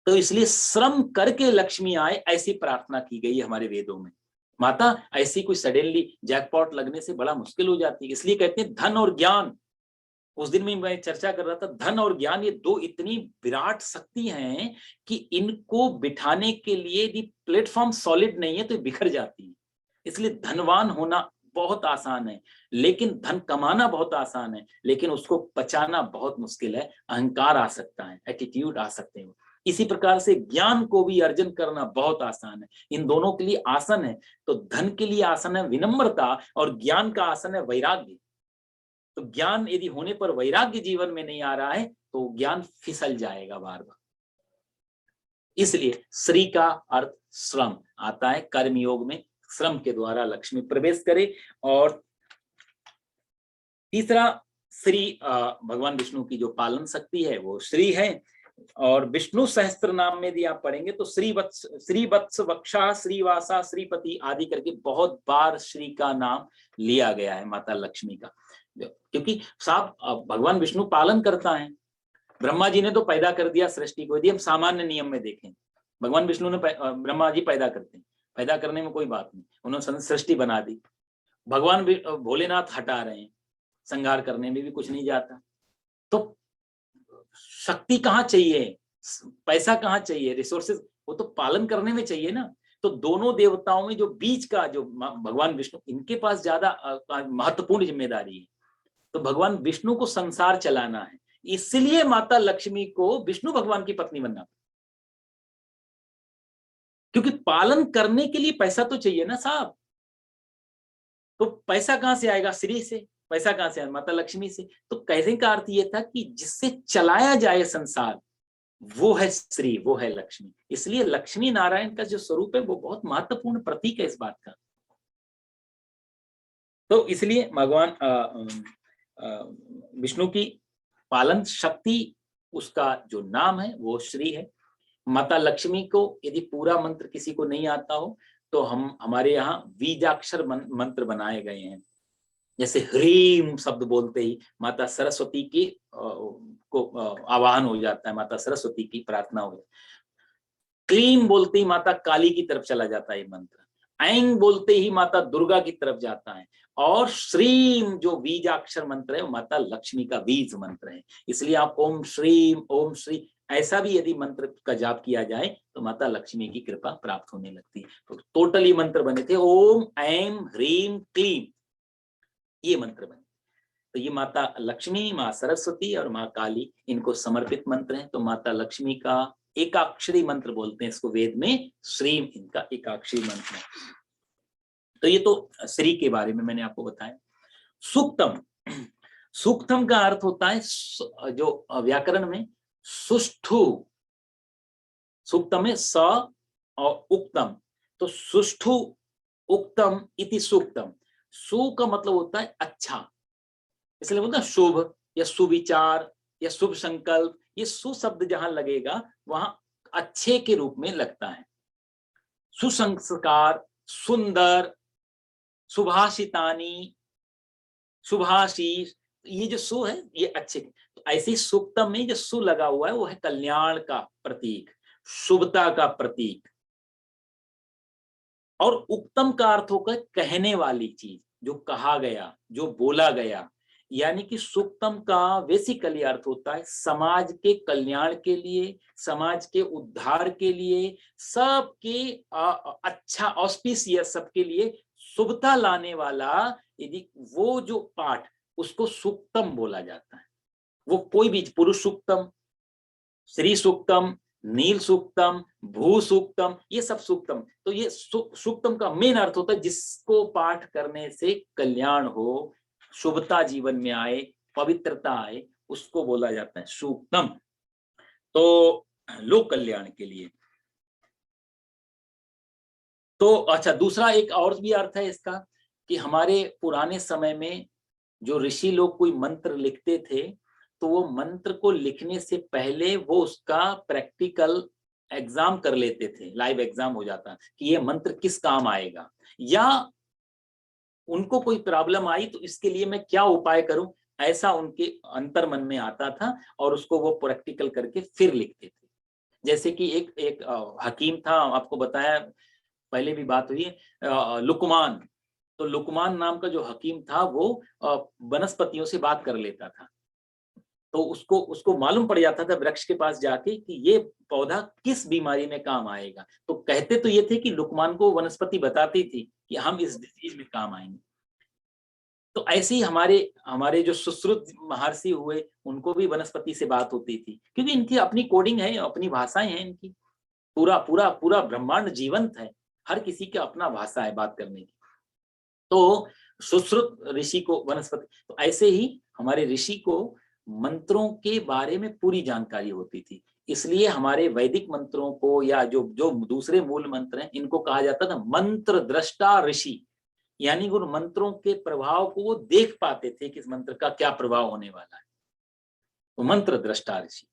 तो इसलिए श्रम करके लक्ष्मी आए, ऐसी प्रार्थना की गई है हमारे वेदों में। माता ऐसी कोई सडनली जैकपॉट लगने से बड़ा मुश्किल हो जाती है। इसलिए कहते हैं धन और ज्ञान, उस दिन में मैं चर्चा कर रहा था, धन और ज्ञान ये दो इतनी विराट शक्ति हैं कि इनको बिठाने के लिए यदि प्लेटफॉर्म सॉलिड नहीं है तो बिखर जाती है। इसलिए धनवान होना बहुत आसान है, लेकिन धन कमाना बहुत आसान है, लेकिन उसको बचाना बहुत मुश्किल है। अहंकार आ सकता है, एटीट्यूड आ सकते हैं। इसी प्रकार से ज्ञान को भी अर्जन करना बहुत आसान है। इन दोनों के लिए आसन है, तो धन के लिए आसन है विनम्रता, और ज्ञान का आसन है वैराग्य। तो ज्ञान यदि होने पर वैराग्य जीवन में नहीं आ रहा है तो ज्ञान फिसल जाएगा बार बार। इसलिए श्री का अर्थ श्रम आता है। कर्म योग में श्रम के द्वारा लक्ष्मी प्रवेश करे। और तीसरा, श्री भगवान विष्णु की जो पालन शक्ति है वो श्री है। और विष्णु सहस्त्र नाम में यदि आप पढ़ेंगे तो श्रीवत्स, वक्षा, श्रीवासा, श्रीपति आदि करके बहुत बार श्री का नाम लिया गया है माता लक्ष्मी का, क्योंकि साहब भगवान विष्णु पालन करता है। ब्रह्मा जी ने तो पैदा कर दिया सृष्टि को। यदि हम सामान्य नियम में देखें, भगवान विष्णु ने, ब्रह्मा जी पैदा करते हैं, पैदा करने में कोई बात नहीं, उन्होंने सृष्टि बना दी। भगवान भोलेनाथ हटा रहे हैं, संहार करने में भी कुछ नहीं जाता। तो शक्ति कहाँ चाहिए, पैसा कहाँ चाहिए, रिसोर्सेज वो तो पालन करने में चाहिए ना। तो दोनों देवताओं में जो बीच का, जो भगवान विष्णु, इनके पास ज्यादा महत्वपूर्ण जिम्मेदारी है। तो भगवान विष्णु को संसार चलाना है, इसलिए माता लक्ष्मी को विष्णु भगवान की पत्नी बनना। क्योंकि पालन करने के लिए पैसा तो चाहिए ना साहब। तो पैसा कहां से आएगा? श्री से। पैसा कहां से आएगा? माता लक्ष्मी से। तो कहने का अर्थ यह था कि जिससे चलाया जाए संसार, वो है श्री, वो है लक्ष्मी। इसलिए लक्ष्मी नारायण का जो स्वरूप है वो बहुत महत्वपूर्ण प्रतीक है इस बात का। तो इसलिए भगवान विष्णु की पालन शक्ति, उसका जो नाम है वो श्री है। माता लक्ष्मी को यदि पूरा मंत्र किसी को नहीं आता हो तो हमारे यहाँ बीजाक्षर मंत्र बनाए गए हैं। जैसे ह्रीम शब्द बोलते ही माता सरस्वती की को आवाहन हो जाता है, माता सरस्वती की प्रार्थना हो जाती है। क्लीम बोलते ही माता काली की तरफ चला जाता है मंत्र। ऐंग बोलते ही माता दुर्गा की तरफ जाता है। और श्रीम जो बीजाक्षर मंत्र है वो माता लक्ष्मी का बीज मंत्र है। इसलिए आप ओम श्रीम ओम श्री ऐसा भी यदि मंत्र का जाप किया जाए तो माता लक्ष्मी की कृपा प्राप्त होने लगती है। तो टोटली मंत्र बने थे ओम ऐम ह्रीम क्लीम, ये मंत्र बने। तो ये माता लक्ष्मी, माँ सरस्वती और माँ काली, इनको समर्पित मंत्र हैं। तो माता लक्ष्मी का एकाक्षरी मंत्र बोलते हैं इसको वेद में, श्रीम इनका एकाक्षरी मंत्र है। तो ये तो श्री के बारे में मैंने आपको बताया। सूक्तम, सूक्तम का अर्थ होता है जो व्याकरण में सुष्ठु, सूक्तम में स और उक्तम, तो सुष्ठु उक्तम इति सूक्तम। सु का मतलब होता है अच्छा, इसलिए बोलते हैं शुभ या सुविचार या शुभ संकल्प। ये सु शब्द जहां लगेगा वहां अच्छे के रूप में लगता है। सुसंस्कार, सुंदर, सुभाषितानी, सुभाषीष, ये जो सु है ये अच्छे। तो ऐसे सूक्तम में जो सु लगा हुआ है वो है कल्याण का प्रतीक, शुभता का प्रतीक। और उक्तम का अर्थ होगा कहने वाली चीज, जो कहा गया, जो बोला गया। यानी कि सूक्तम का बेसिकली अर्थ होता है समाज के कल्याण के लिए, समाज के उद्धार के लिए, सबके अच्छा ऑस्पिशियस, सबके लिए शुभता लाने वाला यदि वो जो पाठ, उसको सूक्तम बोला जाता है। वो कोई भी पुरुष सूक्तम, श्री सूक्तम, नील सूक्तम, भू सूक्तम, ये सब सूक्तम। तो ये सूक्तम का मेन अर्थ होता है जिसको पाठ करने से कल्याण हो, शुभता जीवन में आए, पवित्रता आए, उसको बोला जाता है सूक्तम। तो लोक कल्याण के लिए। तो अच्छा, दूसरा एक और भी अर्थ है इसका कि हमारे पुराने समय में जो ऋषि लोग कोई मंत्र लिखते थे तो वो मंत्र को लिखने से पहले वो उसका प्रैक्टिकल एग्जाम कर लेते थे, लाइव एग्जाम हो जाता कि ये मंत्र किस काम आएगा, या उनको कोई प्रॉब्लम आई तो इसके लिए मैं क्या उपाय करूं, ऐसा उनके अंतर मन में आता था और उसको वो प्रैक्टिकल करके फिर लिखते थे। जैसे कि एक हकीम था, आपको बताया पहले भी बात हुई है, लुकमान। तो लुकमान नाम का जो हकीम था वो वनस्पतियों से बात कर लेता था। तो उसको मालूम पड़ जाता था वृक्ष के पास जाके कि ये पौधा किस बीमारी में काम आएगा। तो कहते तो ये थे कि लुकमान को वनस्पति बताती थी कि हम इस डिजीज में काम आएंगे। तो ऐसे ही हमारे जो सुश्रुत महर्षि हुए उनको भी वनस्पति से बात होती थी, क्योंकि इनकी अपनी कोडिंग है, अपनी भाषाएं हैं इनकी। पूरा पूरा पूरा ब्रह्मांड जीवंत है, हर किसी की अपना भाषा है बात करने की। तो सुश्रुत ऋषि को वनस्पति, तो ऐसे ही हमारे ऋषि को मंत्रों के बारे में पूरी जानकारी होती थी। इसलिए हमारे वैदिक मंत्रों को या जो दूसरे मूल मंत्र हैं इनको कहा जाता था मंत्र दृष्टा ऋषि। यानी उन मंत्रों के प्रभाव को वो देख पाते थे कि इस मंत्र का क्या प्रभाव होने वाला है, तो मंत्र दृष्टा ऋषि।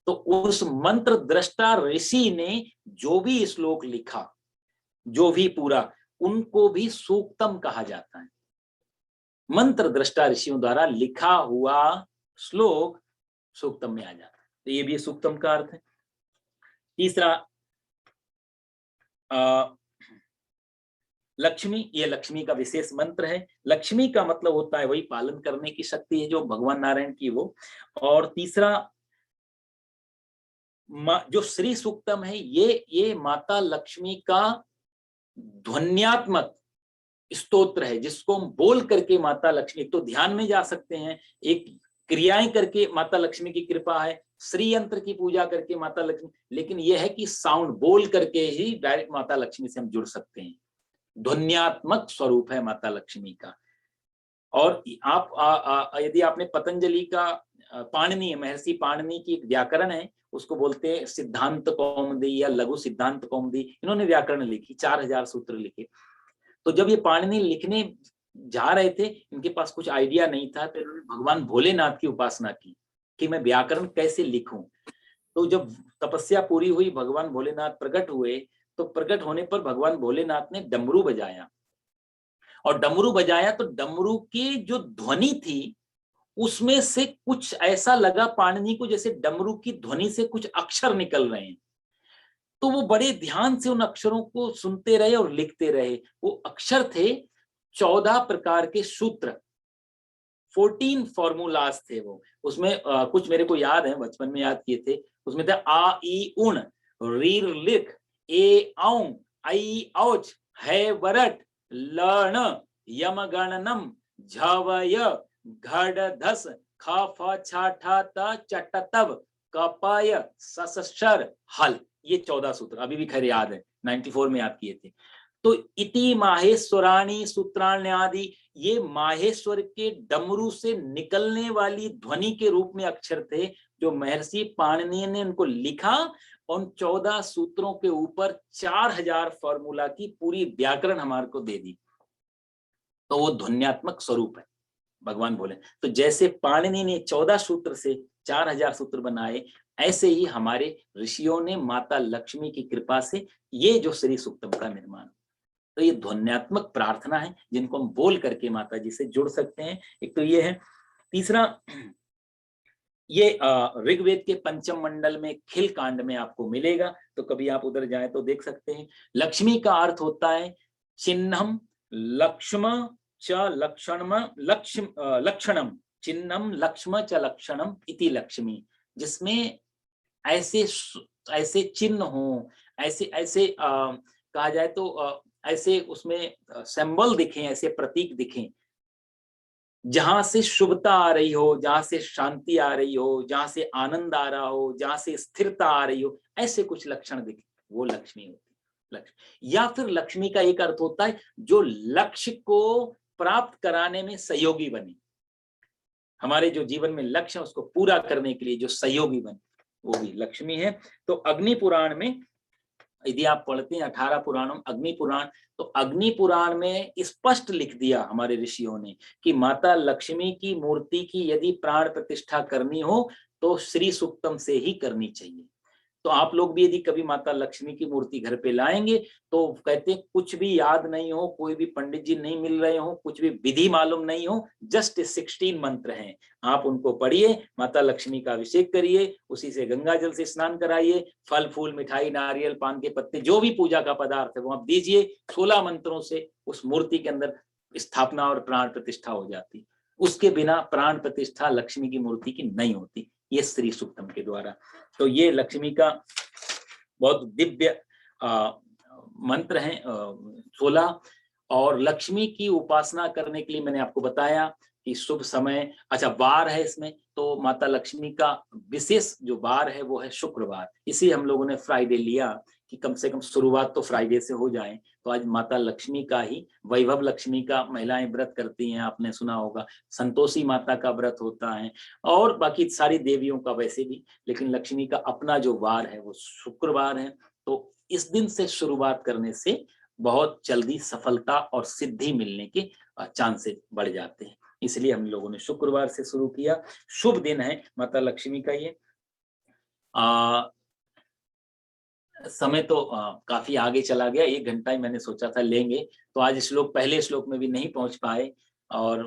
तो उस मंत्र दृष्टा ऋषि ने जो भी श्लोक लिखा, जो भी पूरा, उनको भी सूक्तम कहा जाता है। मंत्र दृष्टा ऋषियों द्वारा लिखा हुआ श्लोक सूक्तम में आ जाता है। तो ये भी सूक्तम का अर्थ है। तीसरा लक्ष्मी, ये लक्ष्मी का विशेष मंत्र है। लक्ष्मी का मतलब होता है वही पालन करने की शक्ति है जो भगवान नारायण की वो। और तीसरा जो श्री सूक्तम है ये माता लक्ष्मी का ध्वन्यात्मक स्तोत्र है, जिसको हम बोल करके माता लक्ष्मी, तो ध्यान में जा सकते हैं, एक क्रियाएं करके माता लक्ष्मी की कृपा है, श्री यंत्र की पूजा करके माता लक्ष्मी, लेकिन यह है कि साउंड बोल करके ही डायरेक्ट माता लक्ष्मी से हम जुड़ सकते हैं। ध्वन्यात्मक स्वरूप है माता लक्ष्मी का। और आप यदि आपने पतंजलि का पाणिनि, महर्षि पाणिनि की एक व्याकरण है, उसको बोलते हैं सिद्धांत कौमुदी या लघु सिद्धांत कौमुदी, इन्होंने व्याकरण लिखी, 4000 सूत्र लिखे। तो जब ये पाणिनि लिखने जा रहे थे, इनके पास कुछ आइडिया नहीं था, तो इन्होंने भगवान भोलेनाथ की उपासना की कि मैं व्याकरण कैसे लिखूं। तो जब तपस्या पूरी हुई, भगवान भोलेनाथ प्रकट हुए, तो प्रकट होने पर भगवान भोलेनाथ ने डमरू बजाया, और डमरू बजाया तो डमरू की जो ध्वनि थी उसमें से कुछ ऐसा लगा पाणिनि को जैसे डमरू की ध्वनि से कुछ अक्षर निकल रहे हैं। तो वो बड़े ध्यान से उन अक्षरों को सुनते रहे और लिखते रहे। वो अक्षर थे 14 प्रकार के सूत्र, 14 फॉर्मूलाज थे वो। उसमें कुछ मेरे को याद है, बचपन में याद किए थे। उसमें था आ ई उण, रीर लिख, ए औ, आई औच, है वरट, लण, यम गणनम, झवय, घड़ धस, ख फ छ ठ त चट तब, कपय, ससर, हल। ये 14 सूत्र अभी भी खैर याद है, 94 में याद किए थे। तो इति माहेश्वराणी सूत्राण्यादि, ये माहेश्वर के डमरू से निकलने वाली ध्वनि के रूप में अक्षर थे, जो महर्षि पाणिनि ने उनको लिखा। उन 14 सूत्रों के ऊपर 4000 फॉर्मूला की पूरी व्याकरण हमारे को दे दी। तो वो ध्वन्यात्मक स्वरूप है भगवान बोले। तो जैसे पाणिनि ने 14 सूत्र से 4000 सूत्र बनाए, ऐसे ही हमारे ऋषियों ने माता लक्ष्मी की कृपा से ये जो श्री सूक्तम का निर्माण। तो ये ध्वन्यात्मक प्रार्थना है जिनको हम बोल करके माता जी से जुड़ सकते हैं। एक तो ये है। तीसरा, ये ऋग्वेद के पंचम मंडल में खिल कांड में आपको मिलेगा, तो कभी आप उधर जाएं तो देख सकते हैं। लक्ष्मी का अर्थ होता है चिन्हम लक्ष्म च लक्षणम, लक्षणम चिन्हम लक्ष्म च लक्षणम इति लक्ष्मी, जिसमें ऐसे ऐसे चिन्ह हो, ऐसे ऐसे कहा जाए तो ऐसे उसमें सिंबल दिखें, ऐसे प्रतीक दिखें, जहां से शुभता आ रही हो, जहां से शांति आ रही हो, जहां से आनंद आ रहा हो, जहां से स्थिरता आ रही हो, ऐसे कुछ लक्षण दिखे, वो लक्ष्मी होती है। लक्ष्मी, या फिर लक्ष्मी का एक अर्थ होता है जो लक्ष्य को प्राप्त कराने में सहयोगी बने। हमारे जो जीवन में लक्ष्य है उसको पूरा करने के लिए जो सहयोगी बने, वो भी लक्ष्मी है। तो अग्नि पुराण में यदि आप पढ़ते हैं 18 पुराणों अग्नि पुराण, तो अग्नि पुराण में स्पष्ट लिख दिया हमारे ऋषियों ने कि माता लक्ष्मी की मूर्ति की यदि प्राण प्रतिष्ठा करनी हो तो श्री सूक्तम से ही करनी चाहिए। तो आप लोग भी यदि कभी माता लक्ष्मी की मूर्ति घर पे लाएंगे तो कहते हैं कुछ भी याद नहीं हो, कोई भी पंडित जी नहीं मिल रहे हो, कुछ भी विधि मालूम नहीं हो, जस्ट 16 मंत्र हैं, आप उनको पढ़िए, माता लक्ष्मी का अभिषेक करिए, उसी से गंगा जल से स्नान कराइए, फल फूल मिठाई नारियल पान के पत्ते जो भी पूजा का पदार्थ है वो आप दीजिए, 16 मंत्रों से उस मूर्ति के अंदर स्थापना और प्राण प्रतिष्ठा हो जाती। उसके बिना प्राण प्रतिष्ठा लक्ष्मी की मूर्ति की नहीं होती, ये श्री सूक्तम के द्वारा। तो ये लक्ष्मी का बहुत दिव्य मंत्र है 16। और लक्ष्मी की उपासना करने के लिए मैंने आपको बताया कि शुभ समय, अच्छा वार है इसमें, तो माता लक्ष्मी का विशेष जो वार है वो है शुक्रवार। इसी हम लोगों ने फ्राइडे लिया कि कम से कम शुरुआत तो फ्राइडे से हो जाए। तो आज माता लक्ष्मी का ही, वैभव लक्ष्मी का महिलाएं व्रत करती हैं, आपने सुना होगा, संतोषी माता का व्रत होता है और बाकी सारी देवियों का वैसे भी, लेकिन लक्ष्मी का अपना जो वार है वो शुक्रवार है। तो इस दिन से शुरुआत करने से बहुत जल्दी सफलता और सिद्धि मिलने के चांसेस बढ़ जाते हैं, इसलिए हम लोगों ने शुक्रवार से शुरू किया। शुभ दिन है माता लक्ष्मी का ये। समय तो काफी आगे चला गया, 1 घंटा ही मैंने सोचा था लेंगे, तो आज श्लोक, पहले श्लोक में भी नहीं पहुंच पाए और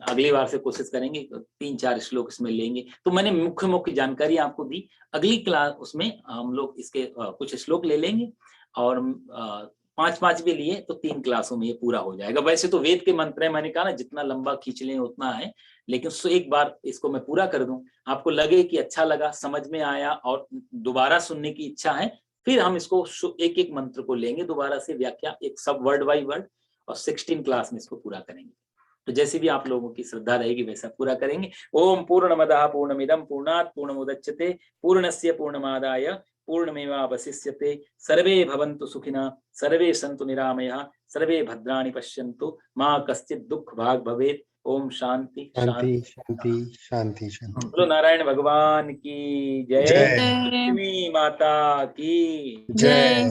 अगली बार से कोशिश करेंगे 3-4 श्लोक इसमें लेंगे। तो मैंने मुख्य मुख्य जानकारी आपको दी, अगली क्लास उसमें हम लोग इसके कुछ श्लोक ले लेंगे और 5-5 भी लिए तो 3 क्लासों में ये पूरा हो जाएगा। वैसे तो वेद के मंत्र है, मैंने कहा ना जितना लंबा खींच लें उतना है, लेकिन एक बार इसको मैं पूरा कर दूं, आपको लगे कि अच्छा लगा, समझ में आया और दोबारा सुनने की इच्छा है, फिर हम इसको एक एक मंत्र को लेंगे दोबारा से व्याख्या, एक सब वर्ड बाय वर्ड, और 16 क्लास में इसको पूरा करेंगे। तो जैसी भी आप लोगों की श्रद्धा रहेगी वैसा पूरा करेंगे। ओम पूर्णमदः पूर्णमिदं पूर्णात् पूर्णमुदच्यते पूर्णस्य पूर्णमादाय पूर्णमेवावशिष्यते। सर्वे भवन्तु सुखिनः, सर्वे सन्तु निरामयाः, सर्वे भद्राणि पश्यन्तु, मा कश्चित् दुःख भाग् भवेत्। ओम शांति शांति शांति शांति शांति शांति। बोलो नारायण भगवान की जय, जय लक्ष्मी माता की जय।